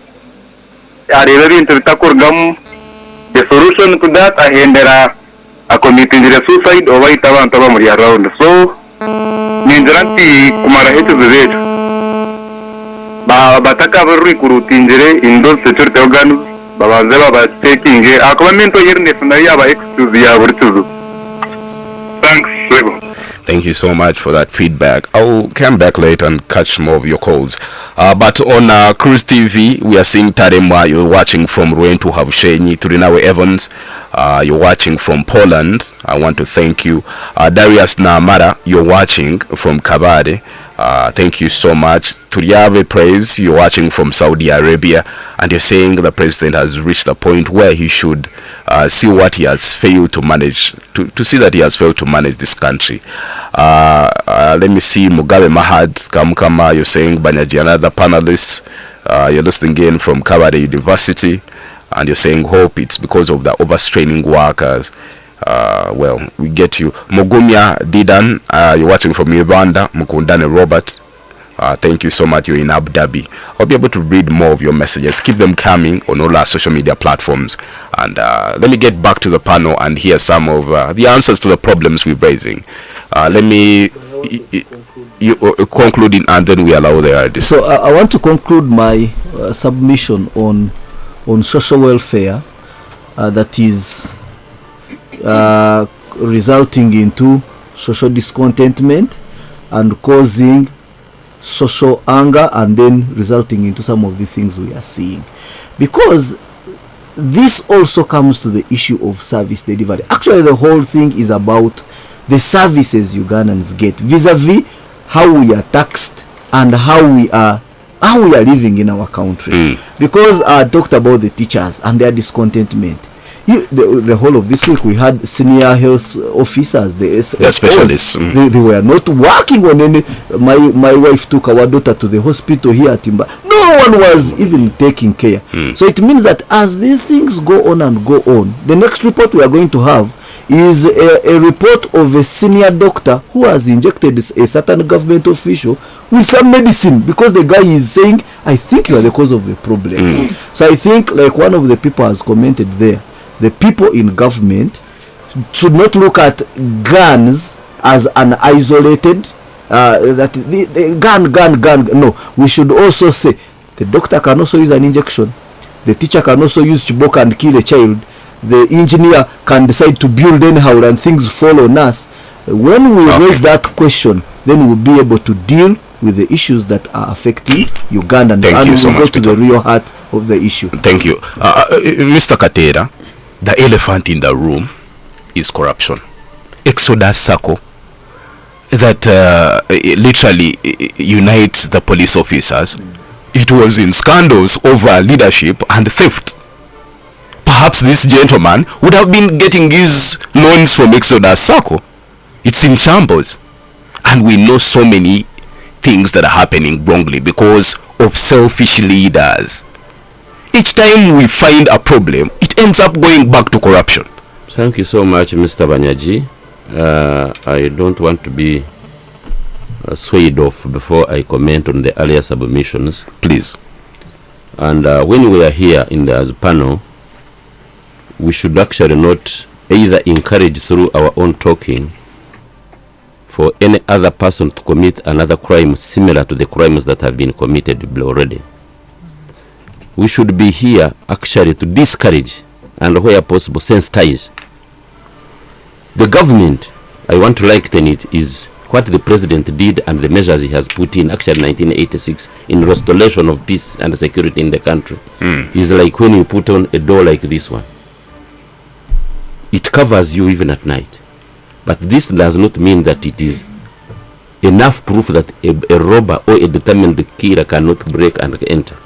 areba ibintu bitakorwamu. The solution to that ahendera committing the suicide oba ita abantu abamuri around. So ninjira nti kumara hetu zetu bataka recruitingire in those security organs babanze taking akomamento yerness na yaba excuse ya burituzu. Thanks. Thank you so much for that feedback. I'll come back later and catch more of your calls. But on Cruise TV, we are seeing Taremwa. You're watching from Ruentu Havshenyi, Turinawe Evans. You're watching from Poland. I want to thank you. Darius Namara, you're watching from Kabade. Thank you so much. Turiabe Praise, you're watching from Saudi Arabia, and you're saying the president has reached a point where he should see what he has failed to manage, to see that he has failed to manage this country. Let me see Mugabe Mahad Kamkama, you're saying Banyaji, another panelist. You're listening again from Kabade University, and you're saying hope it's because of the overstraining workers. Well, we get you. Mogumya Didan, you're watching from Uganda. Mukundane Robert, thank you so much. You're in Abu Dhabi. I'll be able to read more of your messages. Keep them coming on all our social media platforms. And let me get back to the panel and hear some of the answers to the problems we're raising. Let me conclude, and then we allow the ideas. So I want to conclude my submission on social welfare that is resulting into social discontentment and causing social anger, and then resulting into some of the things we are seeing, because this also comes to the issue of service delivery. Actually, the whole thing is about the services Ugandans get vis-a-vis how we are taxed and how we are living in our country. Because I talked about the teachers and their discontentment. The whole of this week we had senior health officers, the specialists. They were not working on any. My wife took our daughter to the hospital here at Timba. No one was even taking care. So it means that as these things go on and go on, the next report we are going to have is a report of a senior doctor who has injected a certain government official with some medicine, because the guy is saying, I think you are the cause of the problem. So I think, like one of the people has commented there, the people in government should not look at guns as an isolated that the gun. No, we should also say the doctor can also use an injection, the teacher can also use chibok and kill a child, the engineer can decide to build anyhow and things fall on us. When we raise that question, then we'll be able to deal with the issues that are affecting Uganda, and we'll go to the real heart of the issue. Thank you. Mr. Katera, the elephant in the room is corruption. Exodus Sacco, that literally unites the police officers. It was in scandals over leadership and theft. Perhaps this gentleman would have been getting his loans from Exodus Sacco. It's in shambles. And we know so many things that are happening wrongly because of selfish leaders. Each time we find a problem, it ends up going back to corruption. Thank you so much, Mr. Banyaji. I don't want to be swayed off before I comment on the earlier submissions. Please. And when we are here in the as panel, we should actually not either encourage through our own talking for any other person to commit another crime similar to the crimes that have been committed already. We should be here actually to discourage and where possible sensitize. The government, I want to liken it, is what the president did and the measures he has put in actually 1986 in restoration of peace and security in the country. Is like when you put on a door like this one. It covers you even at night. But this does not mean that it is enough proof that a robber or a determined killer cannot break and enter.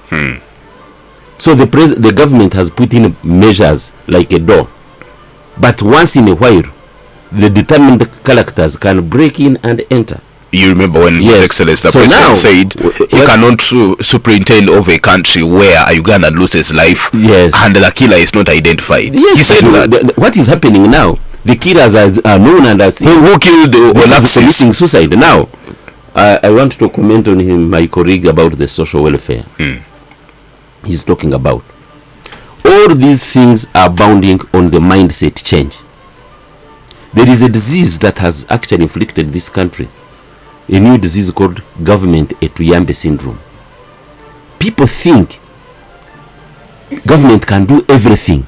So the government has put in measures like a door But once in a while, the determined characters can break in and enter. You remember when His Excellency the President said he cannot superintend over a country where a Ugandan loses life and the killer is not identified. Yes, he said that. What is happening now? The killers are known and as who killed committing suicide. Now, I want to comment on him, my colleague, about the social welfare. He's talking about. All these things are bounding on the mindset change. There is a disease that has actually inflicted this country. A new disease called government Etuyambe syndrome. People think government can do everything.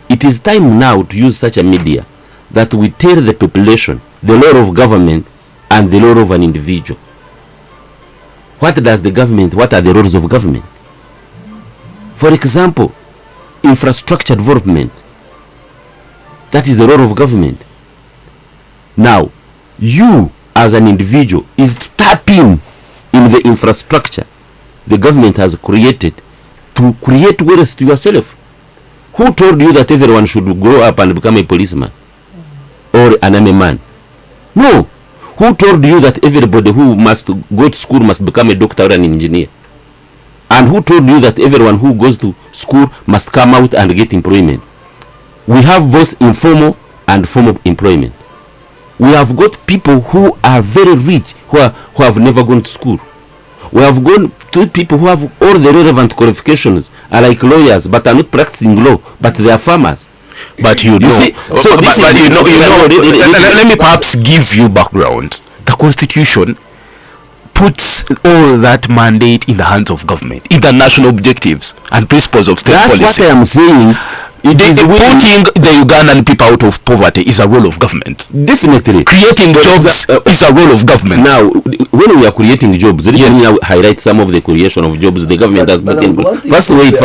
It is time now to use such a media that we tell the population the law of government and the law of an individual. What does the government, what are the roles of government? For example, infrastructure development. That is the role of government. Now, you as an individual is to tap in the infrastructure the government has created to create wealth to yourself. Who told you that everyone should grow up and become a policeman or an army man? No. Who told you that everybody who must go to school must become a doctor or an engineer? And who told you that everyone who goes to school must come out and get employment? We have both informal and formal employment. We have got people who are very rich who have never gone to school. We have gone to people who have all the relevant qualifications, are like lawyers but are not practicing law, but they are farmers. But let me perhaps give you background. The Constitution puts all that mandate in the hands of government, international objectives and principles of state policy. That's what I am saying. Putting the Ugandan people out of poverty is a role of government. Definitely. Creating jobs is a role of government. Now, when we are creating jobs, let me highlight some of the creation of jobs the government has put in. First wait.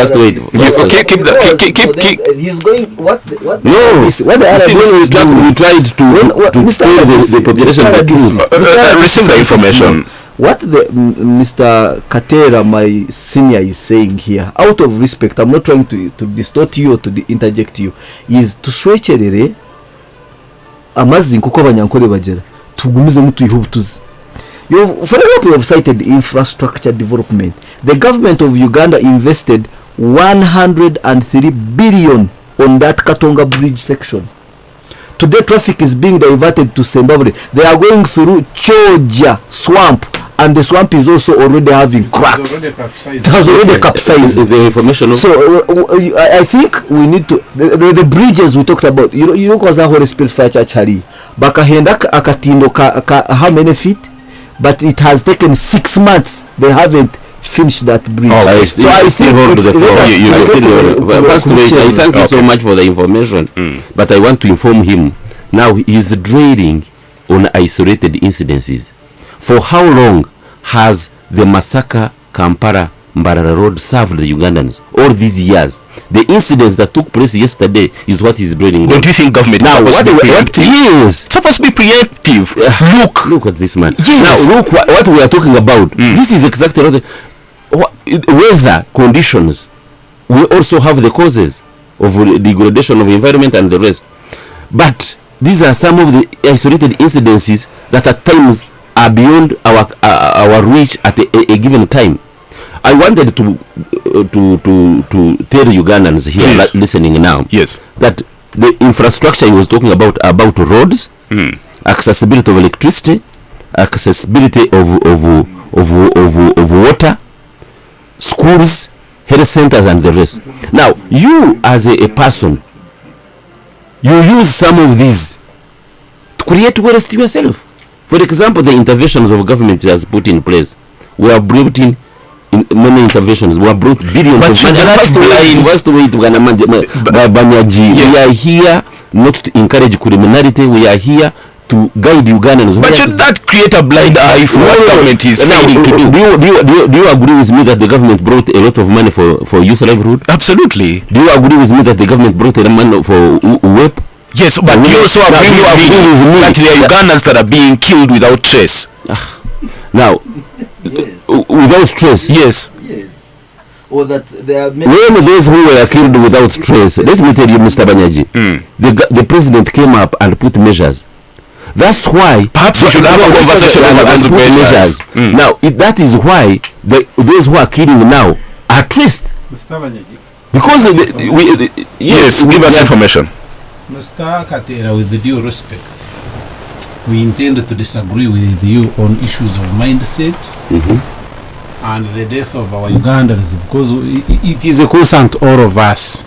He's going. What? No. What the Arab we tried to tell the population the truth. Receive the information. What Mr. Katera, my senior, is saying here, out of respect, I'm not trying to distort you or to interject you, is to switcherere amazi nkuko abanyankore bagera tugumize mutuyihutuze. For example, you have cited infrastructure development. The government of Uganda invested 103 billion on that Katonga bridge section. Today traffic is being diverted to Zimbabwe. They are going through Choja swamp, and the swamp is also already having cracks. It has already capsized. The information. So I think we need to the bridges we talked about. You know cause Holy Spirit Fire Church hari bakahenda akatindo how many feet, but it has taken 6 months. They haven't finished that bridge. So I still hold the floor. First wait, I thank you so much for the information, but I want to inform him now he is dwelling on isolated incidences. For how long has the massacre Kampala Mbarara Road served the Ugandans? All these years. The incidents that took place yesterday is what is dwelling on. Don't you think government now is supposed to be preemptive? Yes. Supposed to be preemptive. Look at this man. Yes. Now look what we are talking about. This is exactly what weather conditions. We also have the causes of degradation of environment and the rest. But these are some of the isolated incidences that at times are beyond our reach at a given time. I wanted to tell Ugandans here listening now that the infrastructure he was talking about roads, accessibility of electricity, accessibility of water, schools, health centers and the rest. Now you as a person, you use some of these to create wealth to yourself. For example, the interventions of government has put in place. We have brought in many interventions. We have brought billions of money. We are here not to encourage criminality. We are here to guide Ugandans. But should that create a blind eye for what government is failing to do? Do you agree with me that the government brought a lot of money for youth livelihood? Absolutely. Do you agree with me that the government brought a money for WEP? Yes, but you also agree with me that there are Ugandans that are being killed without trace. Now, without stress. Yes. or that there are many. When those who were killed without trace, let me tell you, Mr. Banyaji, the president came up and put measures. That's why perhaps we should have a conversation over those measures. Now, that is why those who are killing now are traced. Mr. Banyaji. Because yes, give us information. Mr. Katera, with the due respect, we intend to disagree with you on issues of mindset and the death of our Ugandans, because it is a concern to all of us.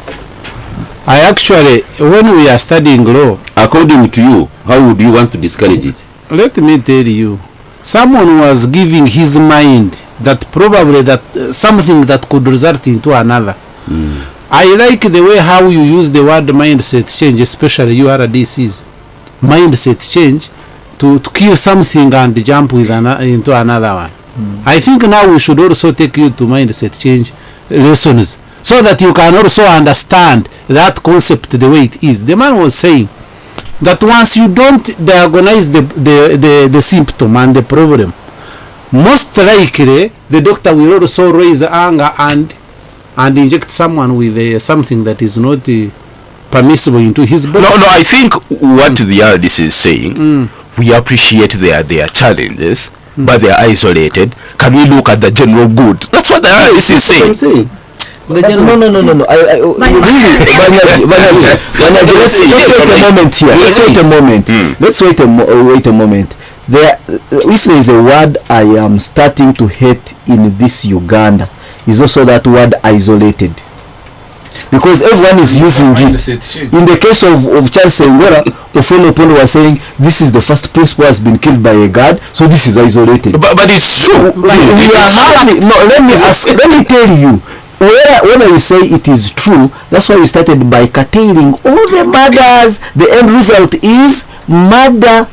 I actually, when we are studying law, according to you, how would you want to discourage it? let me tell you, someone was giving his mind that probably that something that could result into another. I like the way how you use the word mindset change, especially you RDCs. Mindset change to kill something and jump with into another one. I think now we should also take you to mindset change lessons, so that you can also understand that concept the way it is. The man was saying that once you don't diagnose the symptom and the problem, most likely the doctor will also raise anger and inject someone with something that is not permissible into his body. No, I think what the RDC is saying, we appreciate their challenges, but they are isolated. Can we look at the general good? That's what the RDC is saying. No. Really, let's wait a moment here. Let's wait a moment. If there is a word I am starting to hate in this Uganda, is also that word isolated. Because everyone is using it. In the case of Charles Sengora, Ofono Opondo was saying this is the first principal has been killed by a guard, so this is isolated. But it's true. Let me tell you. Whether you say it is true, that's why we started by curtailing all the murders. The end result is murder.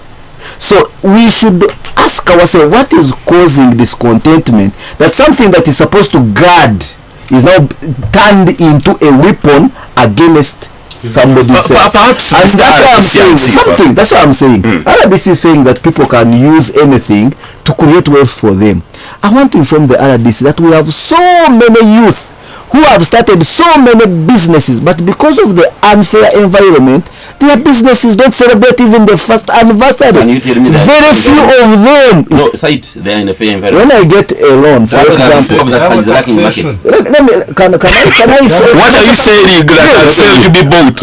So we should ask ourselves, what is causing discontentment? That something that is supposed to guard is now turned into a weapon against somebody else. And that's why I'm saying something. That's what I'm saying. RDC is saying that people can use anything to create wealth for them. I want to inform the RDC that we have so many youth who have started so many businesses, but because of the unfair environment, their businesses don't celebrate even the first anniversary. Can you tell me that? Very few of them. No, site they are in a fair environment. When I get a loan, for example, let me can I say what are you saying that are failed to be bought?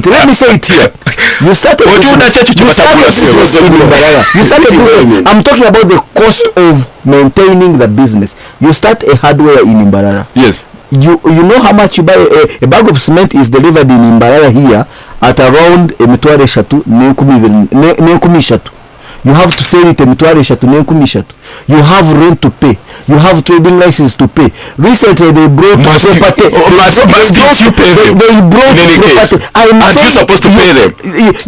Let me say it here. You started business in Imbarara. I'm talking about the cost of maintaining the business. You start a hardware in Imbarara. Yes. You know how much you buy a bag of cement is delivered in Imbarara here at around emitwaro eshatu n'enkumi eshatu. You have to sell it emitwaro eshatu n'enkumi eshatu. You have rent to pay. You have trading license to pay. Recently they brought property. They brought property. Aren't you supposed to pay them? Let's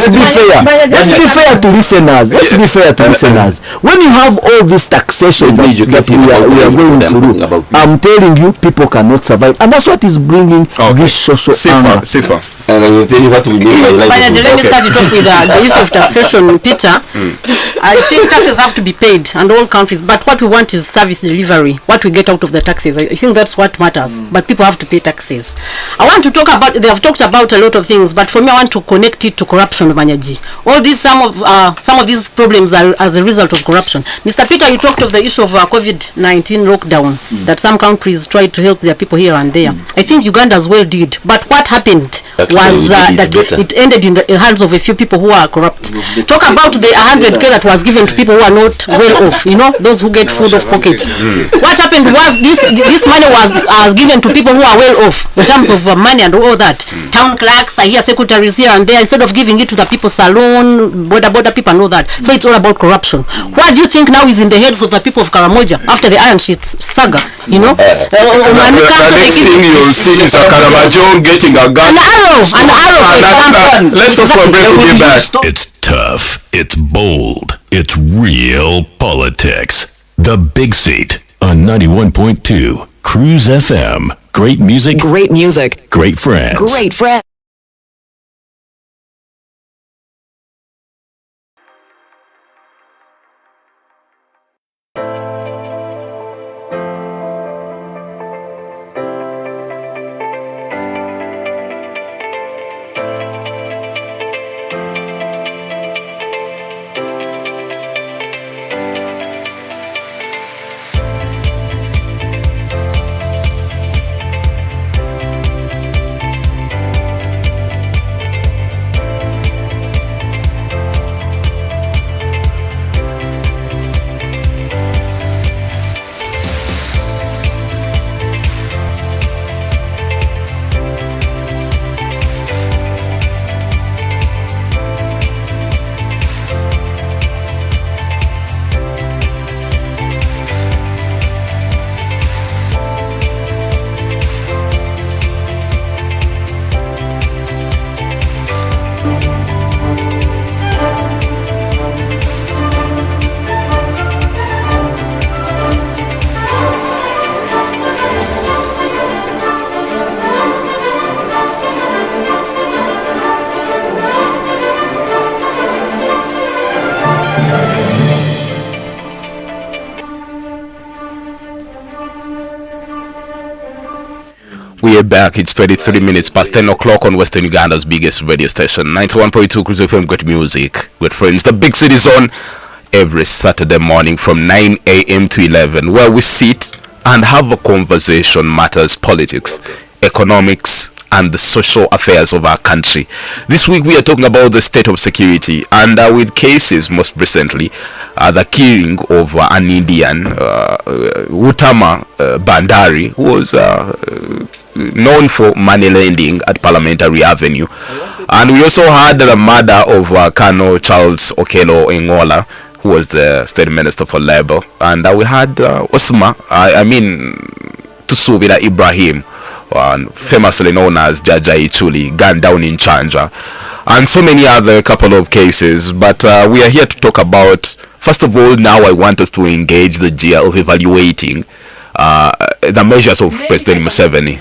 be fair. Let's be fair to listeners. When you have all this taxation that we are going through, I'm telling you, people cannot survive, and that's what is bringing this social anger. Safer. And I will tell you what we mean by life. Let me start it off with the issue of taxation, Peter. I think taxes have to be paid and all countries, but what we want is service delivery. What we get out of the taxes, I think that's what matters. But people have to pay taxes. I want to talk about. They have talked about a lot of things, but for me, I want to connect it to corruption, Vanyaji. All these some of these problems are as a result of corruption. Mr. Peter, you talked of the issue of COVID-19 lockdown, that some countries tried to help their people here and there. I think Uganda as well did, but what happened was that it ended in the hands of a few people who are corrupt. Talk about the 100k that was given to people who are not well off, those who get food off pocket. What happened was this money was given to people who are well off in terms of money and all that. Town clerks are here, secretaries here and there, instead of giving it to the people salon, border people and all that. So it's all about corruption. What do you think now is in the heads of the people of Karamoja after the Iron Sheets saga? The next thing you'll see is a Karamajong getting a gun. An arrow. Let's stop for a break. We'll be back. It's tough. It's bold. It's real politics. The Big Seat on 91.2 Cruise FM. Great music. Great music. Great friends. Great friends. We are back. It's 23 minutes past 10 o'clock on Western Uganda's biggest radio station, 91.2 Cruise FM. Great music, good friends. The Big City Zone every Saturday morning from 9 a.m. to 11, where we sit and have a conversation matters politics, economics, and the social affairs of our country. This week we are talking about the state of security, and with cases most recently, the killing of an Indian, Utama Bandari, who was known for money lending at Parliamentary Avenue. And we also had the murder of Colonel Charles Okello Engola, who was the State Minister for Labour. And we had Tusubira Ibrahim, famously known as Jaja Ichuli, gunned down in Chanja, and so many other couple of cases. But we are here to talk about, first of all, now I want us to engage the gear of evaluating the measures of President Museveni.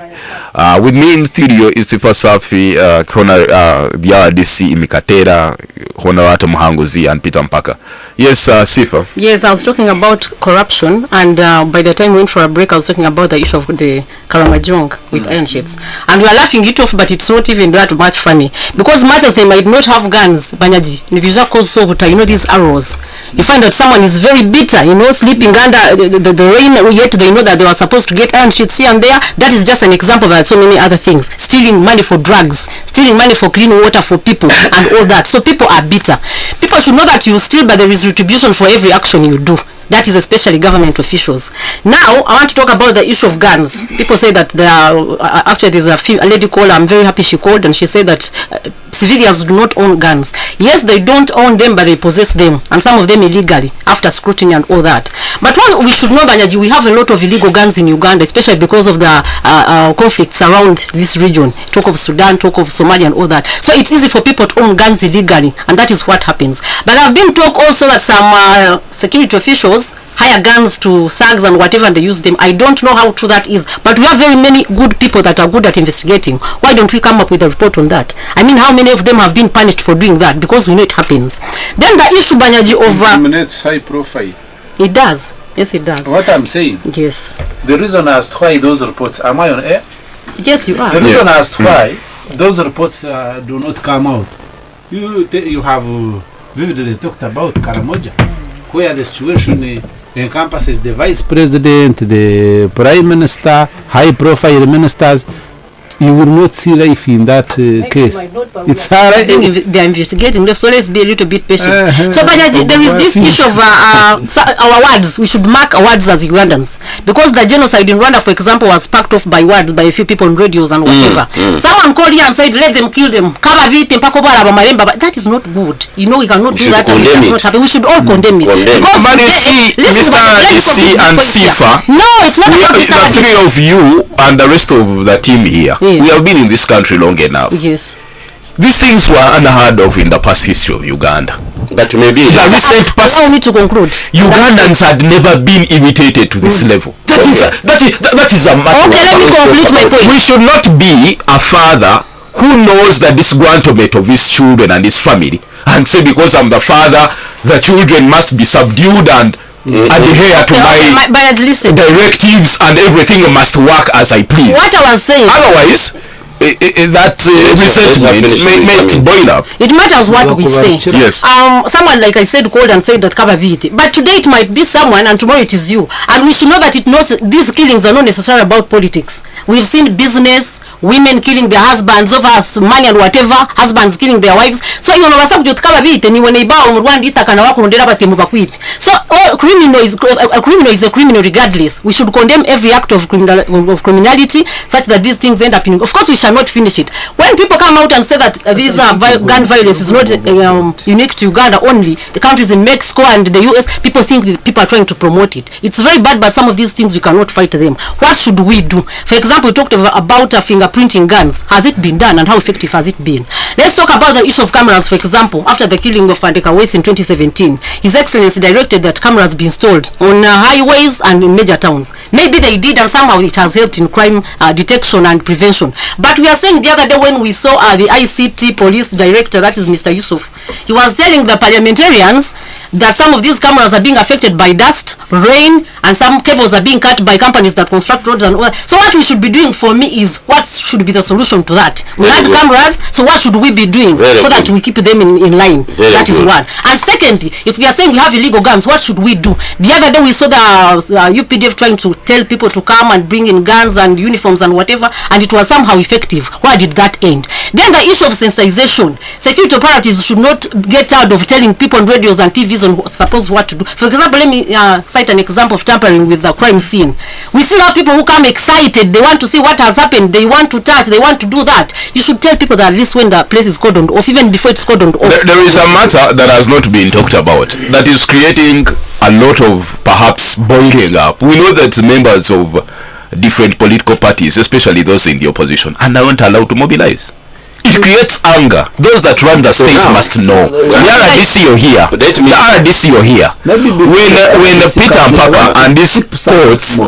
With me in studio is Sifa Safi, the RDC Imikatera, Honorata Muhanguzi, and Peter Mpaka. Yes, Sifa. Yes, I was talking about corruption, and by the time we went for a break, I was talking about the issue of the Karamajong with iron sheets. And we are laughing it off, but it's not even that much funny. Because much as they might not have guns, Banyaji, you know, these arrows, you find that someone is very bitter, you know, sleeping under the rain, yet they know that they were supposed to get iron sheets here and there. That is just an example of so many other things. Stealing money for drugs, stealing money for clean water for people, and all that. So people are bitter. People should know that you steal, but there is retribution for every action you do. That is especially government officials. Now, I want to talk about the issue of guns. People say that there are, actually there's a lady called, I'm very happy she called, and she said that civilians do not own guns. Yes, they don't own them, but they possess them, and some of them illegally, after scrutiny and all that. But what we should know, Banyaji, we have a lot of illegal guns in Uganda, especially because of the conflicts around this region. Talk of Sudan, talk of Somalia and all that. So it's easy for people to own guns illegally, and that is what happens. But I've been told also that some security officials hire guns to thugs and whatever, and they use them. I don't know how true that is, but we have very many good people that are good at investigating. Why don't we come up with a report on that? I mean, how many of them have been punished for doing that? Because we know it happens. Then the issue, Banyaji, of eliminates high profile. It does. Yes, it does. What I'm saying. Yes. The reason as to why those reports, am I on air? Yes, you are. The reason as to why those reports do not come out. You have vividly talked about Karamoja, where the situation encompasses the vice president, the prime minister, high profile ministers. You will not see life in that case. It's hard. They are investigating, so let's be a little bit patient. So, Banyaji, there is this issue of our words. We should mark our words as Ugandans, because the genocide in Rwanda, for example, was sparked off by words by a few people on radios and whatever. Someone called here and said, let them kill them. But that is not good. You know, we cannot do that. And it does not happen. We should all condemn it. Because but you see, Mr. RDC and Sifa, no, it's not about the three of you and the rest of the team here. Yes. We have been in this country long enough. Yes. These things were unheard of in the past history of Uganda. But maybe the recent past, allow me to conclude. Ugandans had never been imitated to this level. That is a matter. Okay, let me complete my point. We should not be a father who knows the disgruntlement of his children and his family and say, because I'm the father, the children must be subdued and adhere to my directives, and everything must work as I please. What I was saying. Otherwise, that resentment may boil up. It matters what we say. Yes. Someone, like I said, called and said that Kababiti. But today it might be someone, and tomorrow it is you. And we should know that these killings are not necessarily about politics. We've seen business, women killing their husbands over money and whatever, husbands killing their wives. So you know, so a criminal is a criminal regardless. We should condemn every act of criminality, such that these things end up in. Of course, we shall not finish it. When people come out and say that these gun violence is not unique to Uganda only, the countries in Mexico and the US, people think people are trying to promote it. It's very bad, but some of these things we cannot fight them. What should we do? For example, we talked about fingerprinting guns. Has it been done, and how effective has it been? Let's talk about the issue of cameras. For example, after the killing of Pandeka West in 2017, His Excellency directed that cameras be installed on highways and in major towns. Maybe they did, and somehow it has helped in crime detection and prevention. But we are saying the other day when we saw the ICT police director, that is Mr. Yusuf, he was telling the parliamentarians that some of these cameras are being affected by dust, rain, and some cables are being cut by companies that construct roads and all. So what we should be doing, for me, is what should be the solution to that. We had cameras, so what should we be doing that we keep them in line? That is one. And secondly, if we are saying we have illegal guns, what should we do? The other day we saw the UPDF trying to tell people to come and bring in guns and uniforms and whatever, and it was somehow effective. Where did that end? Then the issue of sensitization. Security operatives should not get tired of telling people on radios and TVs on suppose what to do. For example, let me cite an example of tampering with the crime scene. We still have people who come excited. They want to see what has happened. They want to touch. They want to do that. You should tell people that at least when the place is cordoned off, even before it's cordoned off. There is a matter that has not been talked about that is creating a lot of perhaps boiling up. We know that members of different political parties, especially those in the opposition, are not allowed to mobilize. It creates anger. Those that run the state must know. The RDC you're here. The RDC you're here. When Peter Mpaka and these courts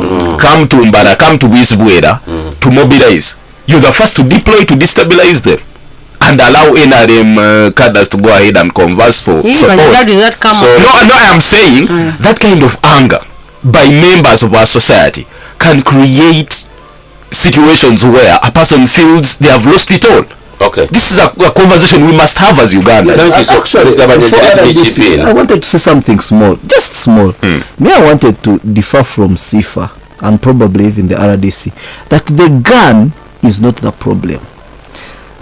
come to Mbara, come to Wisbwera to mobilize, you're the first to deploy to destabilize them and allow NRM cadres to go ahead and converse for support. No, I am saying that kind of anger by members of our society can create situations where a person feels they have lost it all. Okay. This is a conversation we must have as Uganda. Actually, I wanted to say something small, just small. Me, I wanted to differ from SIFA and probably even the RDC that the gun is not the problem.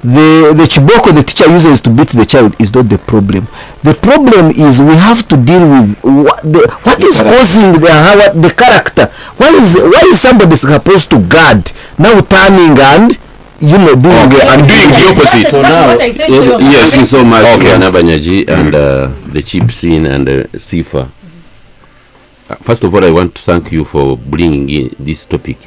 The chiboko the teacher uses to beat the child is not the problem. The problem is we have to deal with what is causing the character. Why is somebody supposed to guard now turning and doing the opposite? So now, yes, thank you so much, Nabanyaji, and the Chip Scene and SIFA. First of all, I want to thank you for bringing in this topic.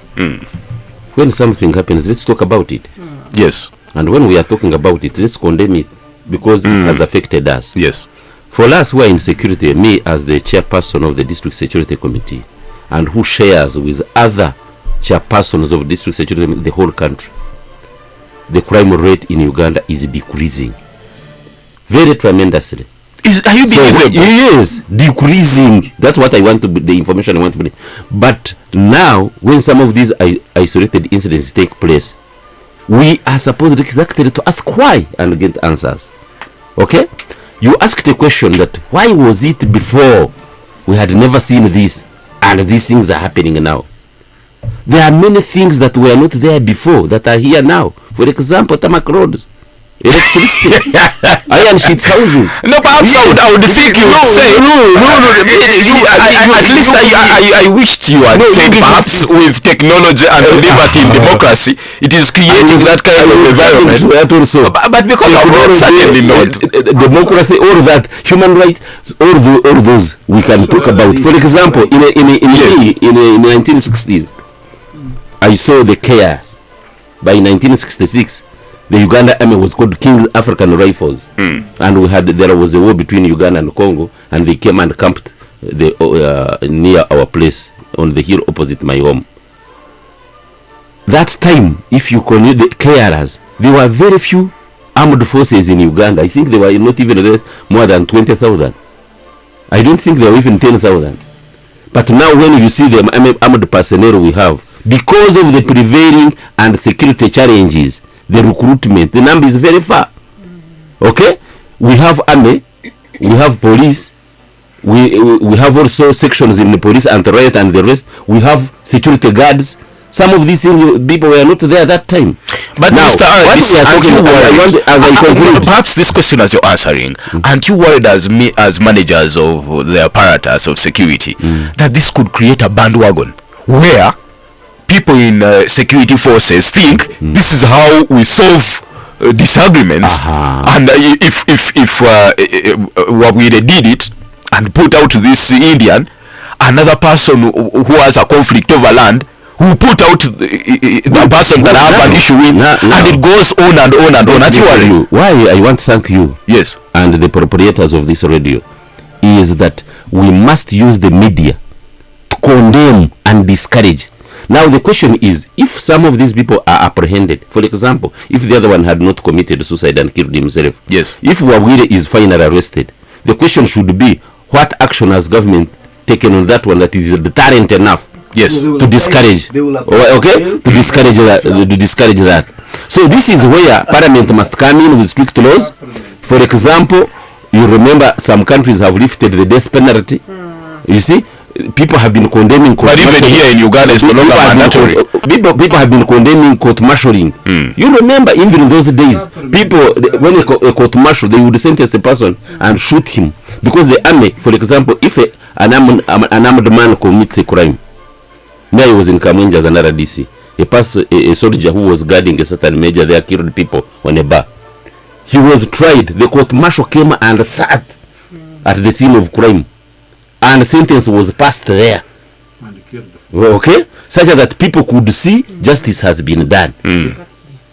When something happens, let's talk about it. Yes. And when we are talking about it, let's condemn it because it has affected us. Yes. For us who are in security, me as the chairperson of the District Security Committee and who shares with other chairpersons of District Security Committee the whole country, the crime rate in Uganda is decreasing very tremendously. Are you being yes, decreasing. That's what I want to be, the information I want to bring. But now, when some of these isolated incidents take place, we are supposed exactly to ask why and get answers. Okay? You asked a question that why was it before we had never seen this and these things are happening now? There are many things that were not there before that are here now. For example, tarmac roads, electricity, iron sheets housing. No, perhaps I would think you would say no. At least I wished you had said perhaps with technology and liberty and democracy, it is creating that kind of environment. But because of that, certainly not. Democracy, all that, human rights, all those we can talk about. For example, in the 1960s, I saw the chaos. By 1966, the Uganda army was called King's African Rifles, and there was a war between Uganda and Congo, and they came and camped near our place on the hill opposite my home. That time, if you call the KRs, there were very few armed forces in Uganda. I think they were not even more than 20,000. I don't think they were even 10,000. But now when you see the armed personnel we have, because of the prevailing and security challenges, the recruitment, the number is very far. Okay? We have army, we have police, we have also sections in the police and the riot and the rest. We have security guards. Some of these things, people were not there that time. But now, Mr. Perhaps this question as you're answering, aren't you worried as managers of the apparatus of security that this could create a bandwagon where people in security forces think this is how we solve disagreements, and if we did it and put out this Indian, another person who has a conflict over land, who put out the person that I have an issue with, and it goes on and on and on. Actually, why I want to thank you, yes, and the proprietors of this radio, is that we must use the media to condemn and discourage. Now the question is, if some of these people are apprehended, for example, if the other one had not committed suicide and killed himself, yes, if Wawire is finally arrested, the question should be, what action has government taken on that one that is deterrent enough, yes, to discourage, okay, to discourage that. So this is where Parliament must come in with strict laws. For example, you remember some countries have lifted the death penalty. You see, people have been condemning court, but even here in Uganda it's no longer mandatory. People have been condemning court martialing. You remember, even in those days, people, when a court martial, they would sentence a person and shoot him, because the army, for example, if an armed man commits a crime. Now he was in Kamwenja as an RDC. A soldier who was guarding a certain major there killed people on a bar. He was tried. The court martial came and sat at the scene of crime, and sentence was passed there. Okay, such that people could see justice has been done. In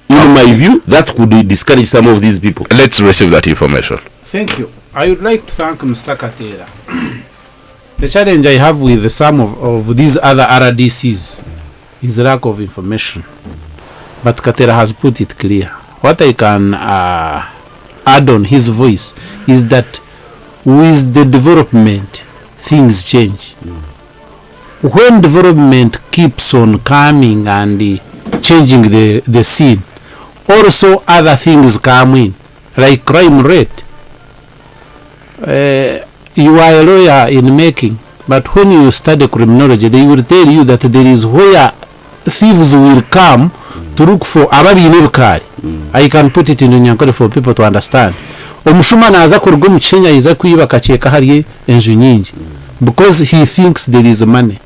my view, that could discourage some of these people. Let's receive that information. Thank you. I would like to thank Mr. Katera. The challenge I have with some of these other RDCs is lack of information. But Katera has put it clear. What I can add on his voice is that with the development, things change. When development keeps on coming and changing the scene, also other things come in, like crime rate. You are a lawyer in making, but when you study criminology, they will tell you that there is where thieves will come to look for ababinebukari. I can put it in Nyankole for people to understand. Omushuma naza kuruga mu Kenya iza kuyiba kacheka hariye enju nyingi, because he thinks there is money.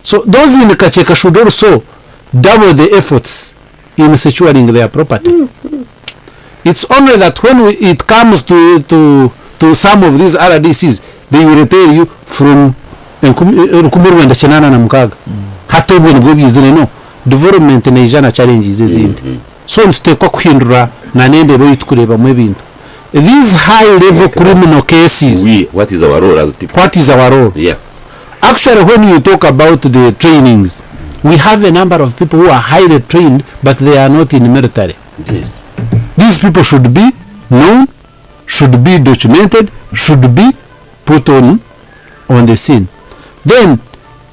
So those in kacheka should also double the efforts in securing their property. It's only that when it comes to some of these RDCs, they will tell you from Rukumuru and Chenana na Mukaga. Hatobu ngobi izine no. Development na ijana challenges izindi. So ntutekwa kuhindura na nende roho tukureba mu bintu. These high level criminal cases. What is our role as people? What is our role? Yeah. Actually, when you talk about the trainings, we have a number of people who are highly trained, but they are not in the military. Yes. These people should be known, should be documented, should be put on the scene. Then,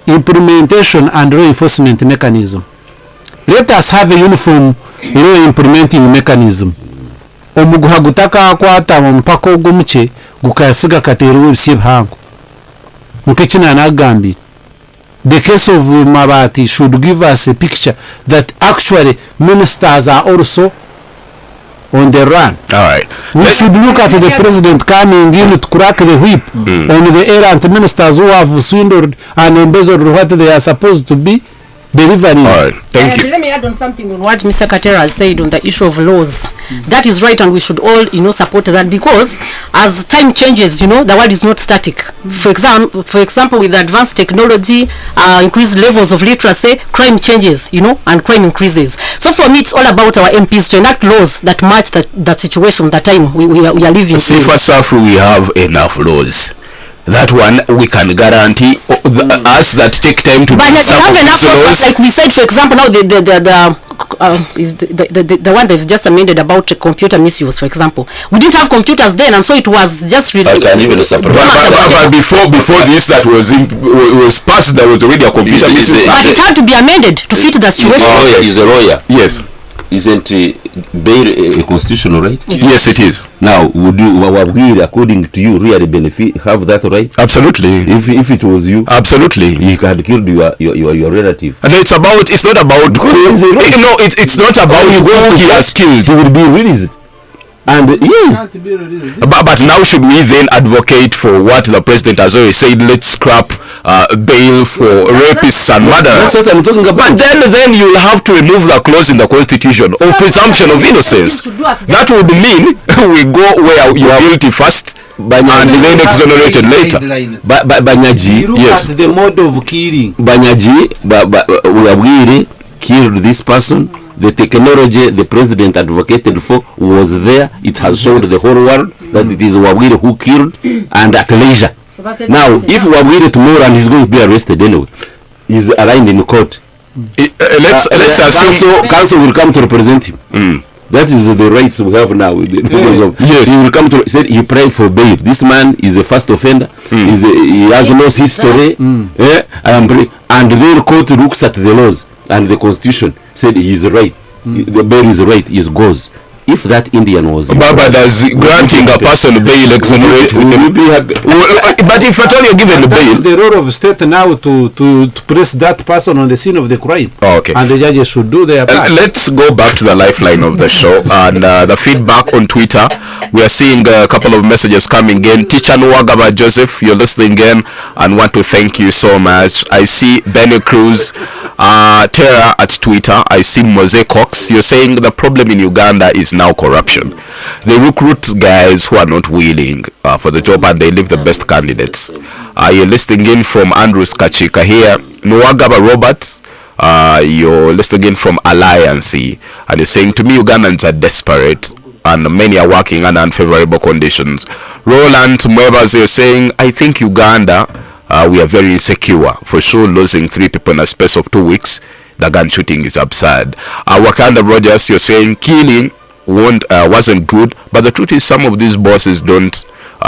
implementation and law enforcement mechanism. Let us have a uniform law implementing mechanism. Omuguha gutaka kwata mpaka ogumuche gukasiga kateruwe bisibhango. Mukechina nagambi. The case of Mabati should give us a picture that actually ministers are also on the run. All right. We should look at the president coming in to crack the whip on the errant ministers who have swindled and embezzled what they are supposed to be delivering. All right. Thank you. Let me add on something on what Mr. Katera has said on the issue of laws. That is right, and we should all, support that, because as time changes, the world is not static. For example, with advanced technology, increased levels of literacy, crime changes, and crime increases. So for me, it's all about our MPs to enact laws that match that situation, that time we are living. See, first off, we have enough laws. That one we can guarantee us that take time to. But they have enough laws, like we said, for example, now the one they've just amended about computer misuse, for example. We didn't have computers then, and so it was just really. I can even but before this that was passed, there was already a computer misuse. But it had to be amended to fit the situation. He's a lawyer. Yes. Isn't bail a constitutional right? Yes, it is. Now, would you, according to you, really have that right? Absolutely. If it was you, absolutely, you had killed your relative. And it's not about it's not about who he has killed. He will be released. And yes, but now should we then advocate for what the president has already said? Let's scrap bail for rapists and murderers. That's what I'm talking about. But then you'll have to remove the clause in the constitution of presumption of innocence. That would mean we go where you are guilty first, and then exonerated later. Banyaji, yes, the mode of killing. Banyaji, Wabwire killed this person. The technology the president advocated for was there. It has showed the whole world that it is Wabwire who killed, and at leisure. So Now, if Wabwire tomorrow and he's going to be arrested anyway, he's aligned in court. Let's assume council will come to represent him. That is the rights we have now. Yes, he will come to say he prayed for bail. This man is a first offender. He has no history. And then court looks at the laws and the constitution, said he is right. The bail is right. He goes. If that Indian was Baba does granting a person bail exonerated, but if at all you're given the bail, it's the role of state now to press that person on the scene of the crime. Oh, okay. And the judges should do their part. Let's go back to the lifeline of the show and the feedback on Twitter. We are seeing a couple of messages coming in. Teacher Nwagaba Joseph, you're listening in and want to thank you so much. I see Benny Cruz, Terra at Twitter. I see Mose Cox. You're saying the problem in Uganda is now corruption. They recruit guys who are not willing for the job and they leave the best candidates. You're listening in from Andrews Kachika here. Nwagaba Roberts, you're listening in from Alliance, and you're saying to me Ugandans are desperate and many are working under unfavorable conditions. Roland Mwebas, you're saying I think Uganda, we are very insecure. For sure, losing 3 people in a space of 2 weeks, the gun shooting is absurd. Wakanda Rogers, you're saying killing wasn't good, but the truth is some of these bosses don't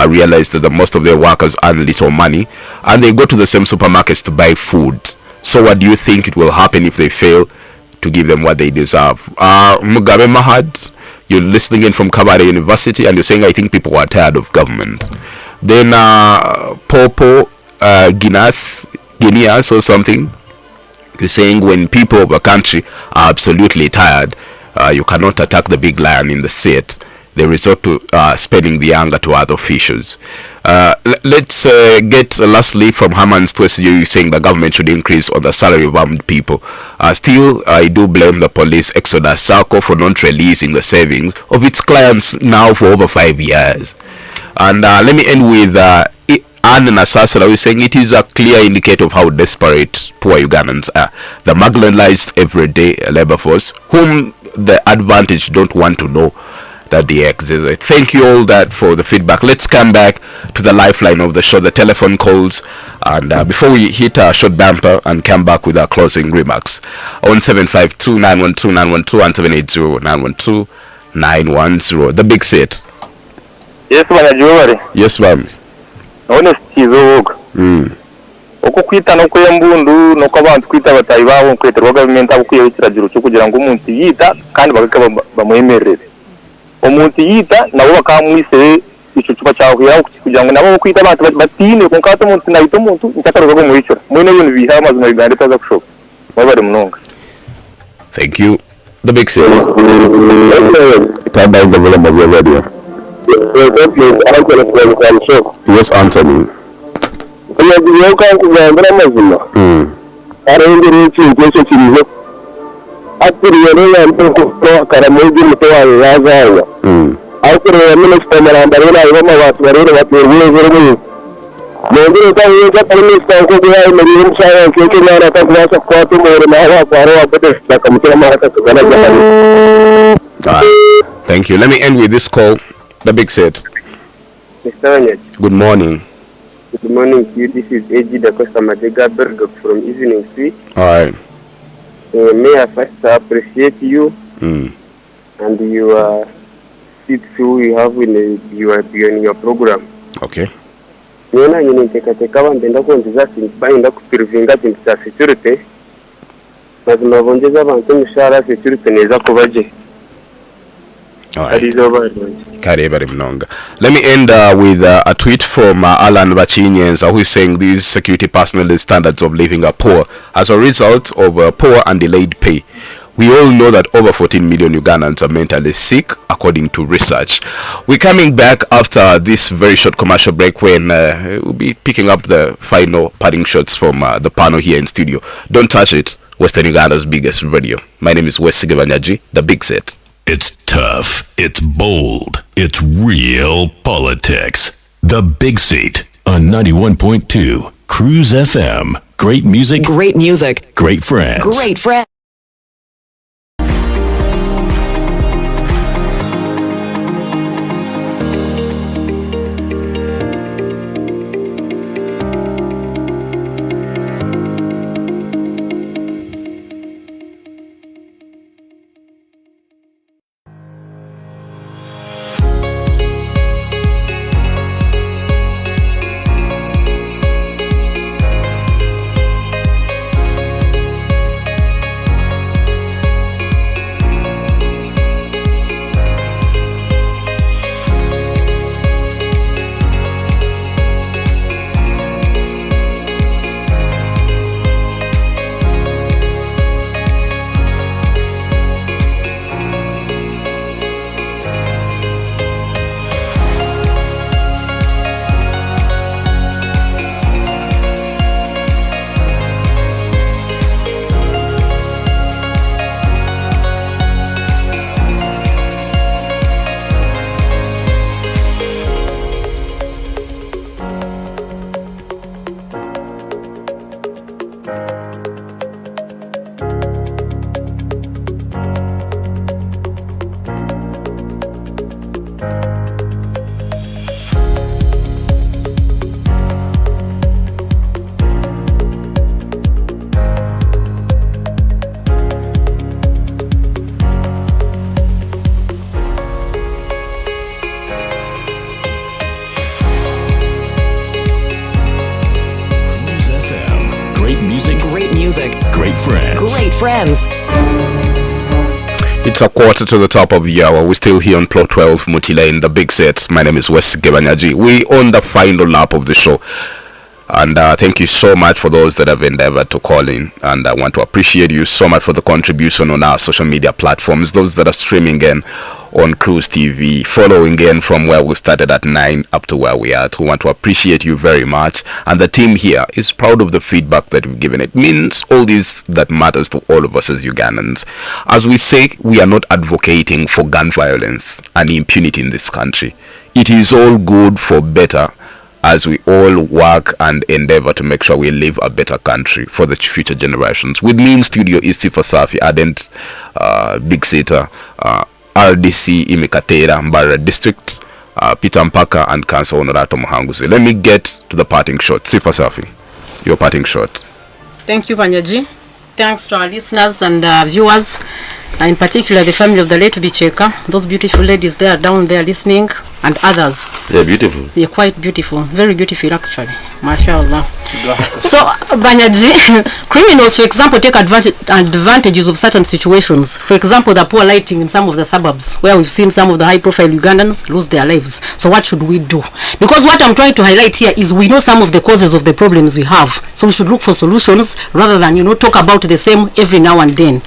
realize that most of their workers earn little money and they go to the same supermarkets to buy food. So what do you think it will happen if they fail to give them what they deserve? Mugabe Mahad, you're listening in from Kabale University and you're saying I think people are tired of government. Then Popo Guineas or something, you're saying when people of a country are absolutely tired, you cannot attack the big lion in the seat. They resort to spreading the anger to other officials. Let's get lastly from Haman's Twist, you saying the government should increase on the salary of armed people. Still, I do blame the police Exodus Sako for not releasing the savings of its clients now for over 5 years. And let me end with Anne Nasasala, who is saying it is a clear indicator of how desperate poor Ugandans are. The marginalized everyday labor force, whom the advantage don't want to know that they exist. Thank you all that for the feedback. Let's come back to the lifeline of the show, the telephone calls, and before we hit our short bumper and come back with our closing remarks on 752-912-912 and 780-912-910. The big set. Yes, ma'am. Yes, ma'am. Honesty is uko kwita no kwembundu no kwabantu kwita batayi babo kweterwa government abo kwiyekiragiro cyo kugira ngo umuntu yita kandi bagaka bamwemerere umuntu yita nabo bakamwise ico cuba cyaho yaho kugira ngo nabo kwita abantu batine kunkato umuntu nayito umuntu ntakaro go mwicura mwene ibintu biha amazina Uganda taza kushoka bari munonga. Thank you. The big sales. Turn down the volume of your radio. Yes, Anthony. Unagiye kugambira amazina. Arengera ikintu kiriho. Akiriye rero ko karamugi mutwaye yazaza. Akiriye minister maramba rero ayo mabatu rero baterwe rero. Nongere kwa minister ko bya muri mshaya keke nara kwa kwa tumore na kwa ro abete kamutira maraka kugana jana. Thank you. Let me end with this call. The big set. Good morning. Good morning to you. This is AG the customer Berg from Evening Street. Alright. May I first appreciate you and your seat you have in your program. Okay. Niona nyine tekateka bandenda konziza sinda kuprivinga tinta security. Lazima bongeza abantu mishara security neza kubaje. Let me end with a tweet from Alan Bachinyenza, who is saying these security personnel standards of living are poor as a result of poor and delayed pay. We all know that over 14 million Ugandans are mentally sick, according to research. We're coming back after this very short commercial break when we'll be picking up the final parting shots from the panel here in studio. Don't touch it. Western Uganda's biggest radio. My name is Wes Sigebanyaji, the Big Set. It's tough, it's bold, it's real politics. The Big Seat on 91.2 Cruise FM. Great music. Great music. Great friends. Great friends. Great friends. Great friends. It's a quarter to the top of the hour. We're still here on Plot 12, Mutila in the Big Set. My name is Wes Gebanyaji. We're on the final lap of the show. And thank you so much for those that have endeavored to call in. And I want to appreciate you so much for the contribution on our social media platforms. Those that are streaming in on Cruise TV, following in from where we started at 9 up to where we are. We want to appreciate you very much. And the team here is proud of the feedback that we've given. It means all this that matters to all of us as Ugandans. As we say, we are not advocating for gun violence and impunity in this country. It is all good for better as we all work and endeavor to make sure we live a better country for the future generations. With me in studio is Sifa Safi, Ardent Big Setter, RDC Imekatera, Mbara District, Peter Mpaka, and Council Honorato Muhanguzi. Let me get to the parting shot. Sifa Safi, your parting shot. Thank you, Banyaji. Thanks to our listeners and viewers, in particular the family of the late Bicheka, those beautiful ladies there down there listening, and others. They're beautiful. They're quite beautiful, very beautiful actually, mashallah. So Banyaji, criminals for example take advantages of certain situations. For example, the poor lighting in some of the suburbs where we've seen some of the high profile Ugandans lose their lives. So what should we do? Because what I'm trying to highlight here is we know some of the causes of the problems we have, so we should look for solutions rather than talk about the same every now and then.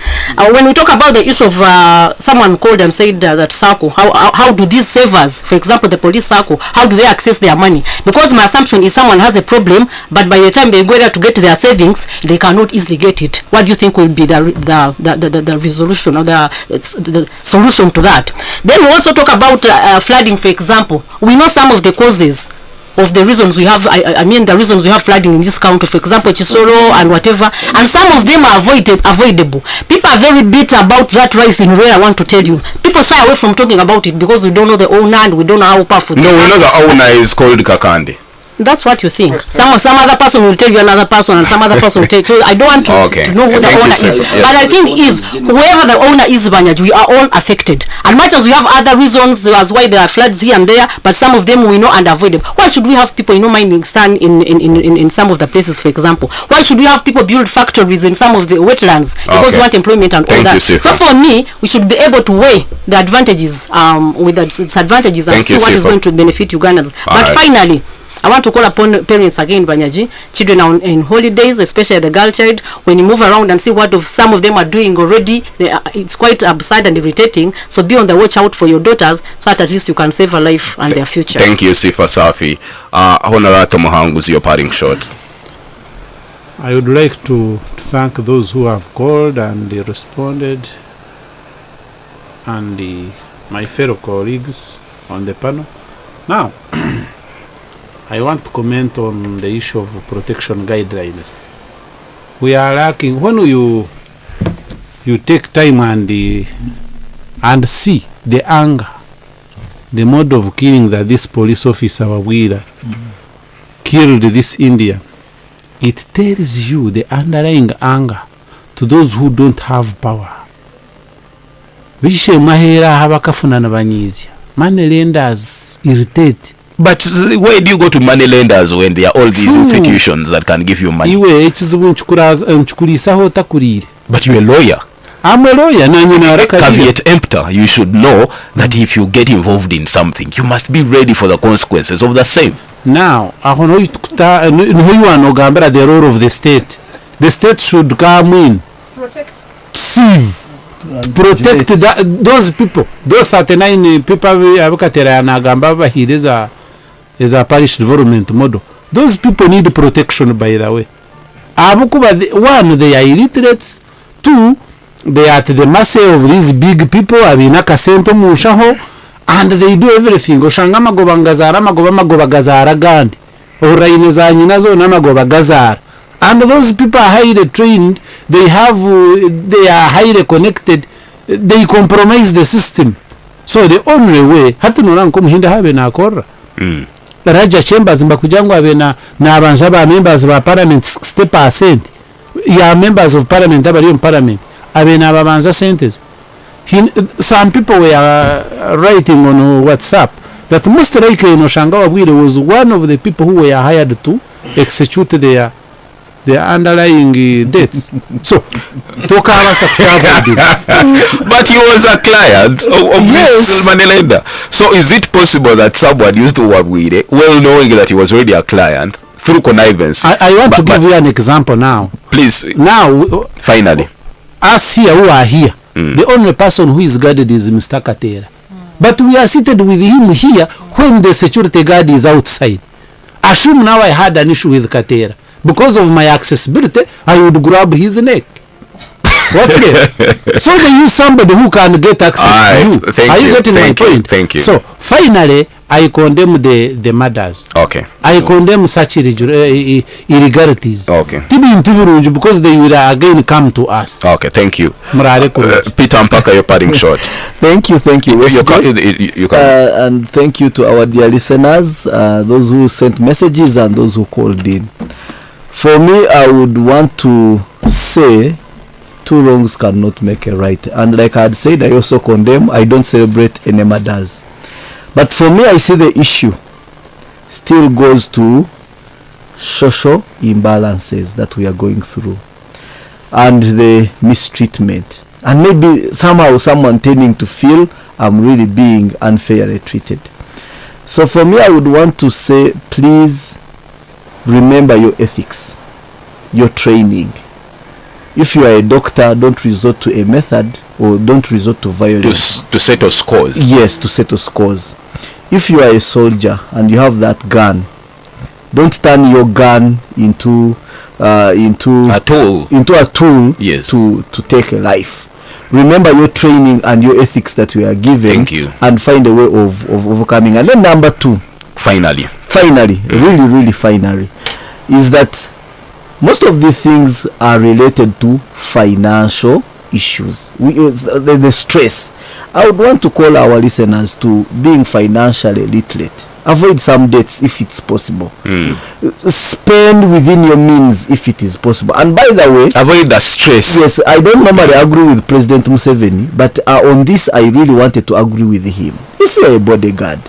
When we talk about the issue of someone called and said that circle, how do these savers, for example the police circle, how do they access their money? Because my assumption is someone has a problem, but by the time they go there to get their savings, they cannot easily get it. What do you think will be the resolution or the solution to that? Then we also talk about flooding, for example. We know some of the causes of the reasons we have, I mean the reasons we have flooding in this country, for example Chisoro and whatever, and some of them are avoidable. People are very bitter about that rice in Rwanda. I want to tell you, people shy away from talking about it because we don't know the owner and we don't know how powerful. No, we know the owner is called Kakandi. That's what you think. Some other person will tell you another person, and some other person will tell you. I don't want to know who the owner is. Yes. But I think is whoever the owner is, Banyaji, we are all affected. And much as we have other reasons as why there are floods here and there, but some of them we know and avoid them. Why should we have people mining sand in some of the places, for example? Why should we have people build factories in some of the wetlands because we want employment and all that? So for me, we should be able to weigh the advantages with the disadvantages and see what is going to benefit Ugandans. But finally, I want to call upon parents again, Banyaji. Children are in holidays, especially the girl child. When you move around and see what some of them are doing already, it's quite absurd and irritating. So be on the watch out for your daughters, so that at least you can save a life and their future. Thank you, Sifa Safi. Honorato Muhanguzi, your parting shot. I would like to thank those who have called and responded, and my fellow colleagues on the panel. Now, I want to comment on the issue of protection guidelines. We are lacking when you take time and see the anger, the mode of killing that this police officer Wawira killed this Indian. It tells you the underlying anger to those who don't have power. Vishe mahera habakafuna na banyizia. Money lenders irritate. But where do you go to money lenders when there are all these institutions that can give you money? Iwe echizibu nchukulisaho takurire. But you're a lawyer. I'm a lawyer. Caveat emptor, you should know that if you get involved in something, you must be ready for the consequences of the same. Now, the role of the state. The state should come in, save, protect those people. Those 39 people is a parish development model. Those people need protection, by the way. One, they are illiterate. Two, they are at the mercy of these big people. And they do everything. Oshanga magoba ngazara magoba gazara gandi. Oraineza nyinazo na magoba gazara. And those people are highly trained. They are highly connected. They compromise the system. So the only way hatu noranko muhinda habe na akora. Raja chambers mbakujangwa habe na abanjaba members of parliament 60%. Ya members of parliament abali on parliament. Habe na babanza sentence. Some people were writing on WhatsApp that most likely Noshanga Wawira was one of the people who were hired to execute their underlying debts. So, but he was a client of this money lender. So, is it possible that someone used to Wawira, well knowing that he was already a client, through connivance? I want to give you an example now. Please. Now, finally. Us here who are here. The only person who is guarded is Mr. Katera. But we are seated with him here when the security guard is outside. Assume now I had an issue with Katera. Because of my accessibility, I would grab his neck. What's it? So they use somebody who can get access to you. Are you getting my point? Thank you. So finally, I condemn the murders. Okay. I condemn such irregularities. Okay. Because they will again come to us. Okay, thank you. Peter Mpaka, your parting shot. Thank you. You can. And thank you to our dear listeners, those who sent messages and those who called in. For me, I would want to say two wrongs cannot make a right. And like I had said, I also condemn. I don't celebrate any murders. But for me, I see the issue still goes to social imbalances that we are going through and the mistreatment. And maybe somehow someone tending to feel I'm really being unfairly treated. So for me, I would want to say, please remember your ethics, your training. If you are a doctor, don't resort to a method or don't resort to violence. To settle scores. Yes, to settle scores. If you are a soldier and you have that gun, don't turn your gun into a tool. Yes. to take a life. Remember your training and your ethics that we are given. Thank you. And find a way of overcoming. And then number two. Finally, really finally, is that most of these things are related to financial issues. The stress. I would want to call our listeners to being financially literate. Avoid some debts if it's possible. Spend within your means if it is possible. And by the way, avoid the stress. Yes, I don't normally agree with President Museveni, but on this I really wanted to agree with him. If you are a bodyguard,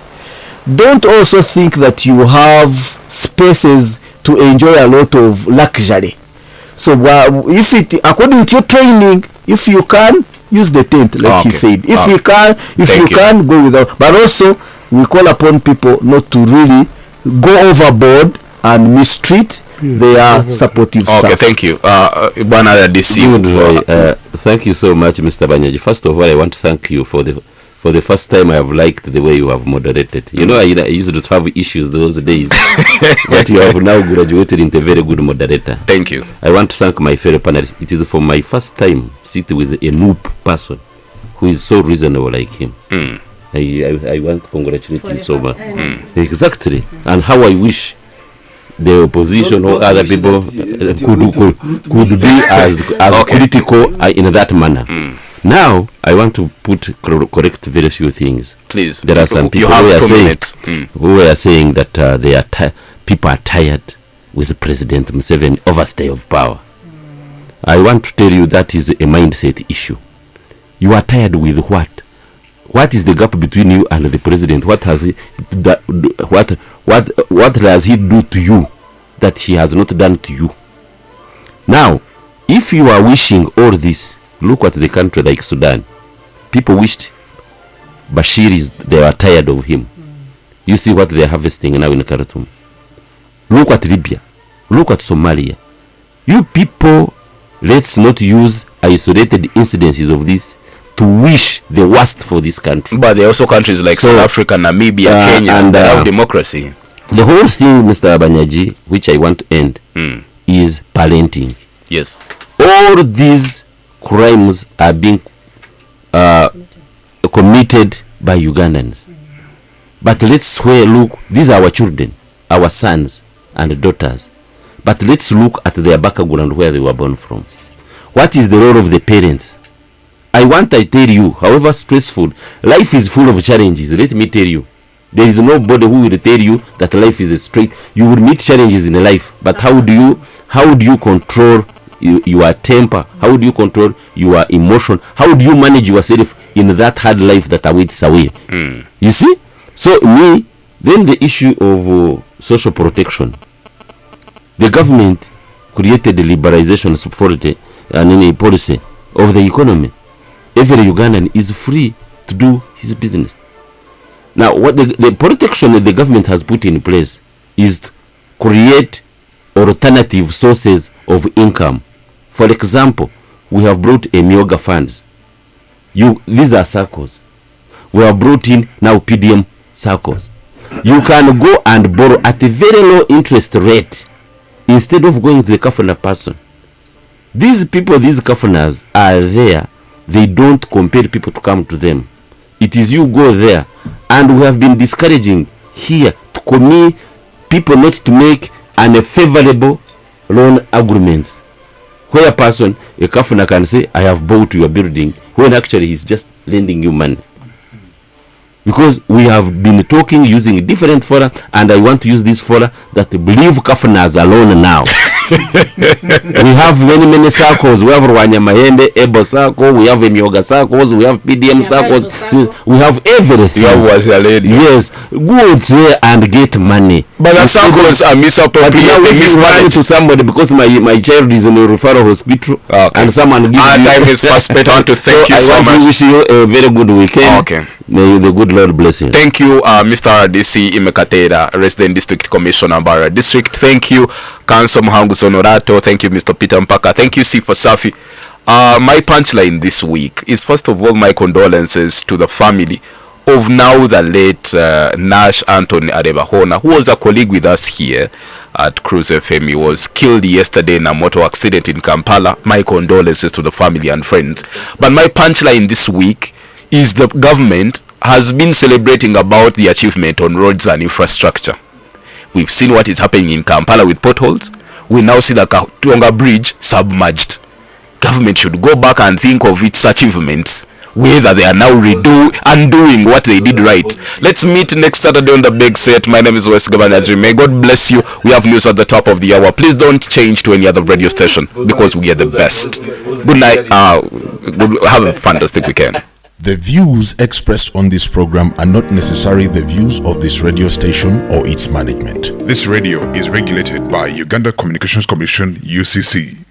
don't also think that you have spaces to enjoy a lot of luxury. So if it, according to your training, if you can, use the tent, like he said. If you can, go without. But also, we call upon people not to really go overboard and mistreat their supportive staff. Okay, thank you. Thank you so much, Mr. Banyaji. First of all, I want to thank you for the first time I have liked the way you have moderated. You know, I used to have issues those days, but you have now graduated into a very good moderator. Thank you. I want to thank my fellow panelists. It is for my first time sitting with a noob person who is so reasonable like him. I want to congratulate you so much. Exactly. And how I wish the opposition or other people could be as critical in that manner. Now, I want to correct very few things. Please. There are some people who are saying that people are tired with President Museveni overstay of power. I want to tell you that is a mindset issue. You are tired with what? What is the gap between you and the president? What has he what does he do to you that he has not done to you? Now, if you are wishing all this, look at the country like Sudan. People wished Bashir they were tired of him. You see what they are harvesting now in Khartoum. Look at Libya. Look at Somalia. You people, let's not use isolated incidences of this to wish the worst for this country. But there are also countries like South Africa, Namibia, Kenya, and have democracy. The whole thing, Mr. Banyaji, which I want to end, is parenting. Yes. All these crimes are being committed by Ugandans. But let's swear, look, these are our children, our sons and daughters. But let's look at their background, where they were born from. What is the role of the parents? I tell you, however stressful, life is full of challenges. Let me tell you, there is nobody who will tell you that life is straight. You will meet challenges in life, but how do you control your temper? How do you control your emotion? How do you manage yourself in that hard life that awaits away? You see? So then the issue of social protection. The government created the liberalization and policy of the economy. Every Ugandan is free to do his business. Now, what the protection that the government has put in place is to create alternative sources of income. For example, we have brought a Myoga funds. These are circles. We have brought in now PDM circles. You can go and borrow at a very low interest rate instead of going to the kafuna person. These people, these kafunas are there. They don't compel people to come to them. It is you go there. And we have been discouraging here to commit people not to make unfavorable loan agreements. Where a person, a kafuna, can say, I have bought your building, when actually he's just lending you money. Because we have been talking using different fora, and I want to use this fora that believe kafunas alone now. We have many circles. We have Rwanyamahembe, Ebo Circle, we have Myoga circles, we have PDM circles, we have everything. Yes, go there and get money. But the circles are misappropriated to somebody because my child is in a referral hospital, and someone gives our time is fast spent. I want to thank you so much. I want to wish you a very good weekend. Okay. May the good Lord bless you. Thank you, Mr. RDC Imekatera, Resident District Commissioner, Bara District. Thank you, Council Muhangu Sonorato. Thank you, Mr. Peter Mpaka. Thank you, Sifa Safi. My punchline this week is, first of all, my condolences to the family of now the late Nash Anthony Arebahona, who was a colleague with us here at Cruise FM. He was killed yesterday in a motor accident in Kampala. My condolences to the family and friends. But my punchline this week is the government has been celebrating about the achievement on roads and infrastructure. We've seen what is happening in Kampala with potholes. We now see the Katonga Bridge submerged. Government should go back and think of its achievements, whether they are now undoing what they did right. Let's meet next Saturday on the big set. My name is Wes Gabanyaji. May God bless you. We have news at the top of the hour. Please don't change to any other radio station because we are the best. Good night. Have a fantastic weekend. The views expressed on this program are not necessarily the views of this radio station or its management. This radio is regulated by Uganda Communications Commission, UCC.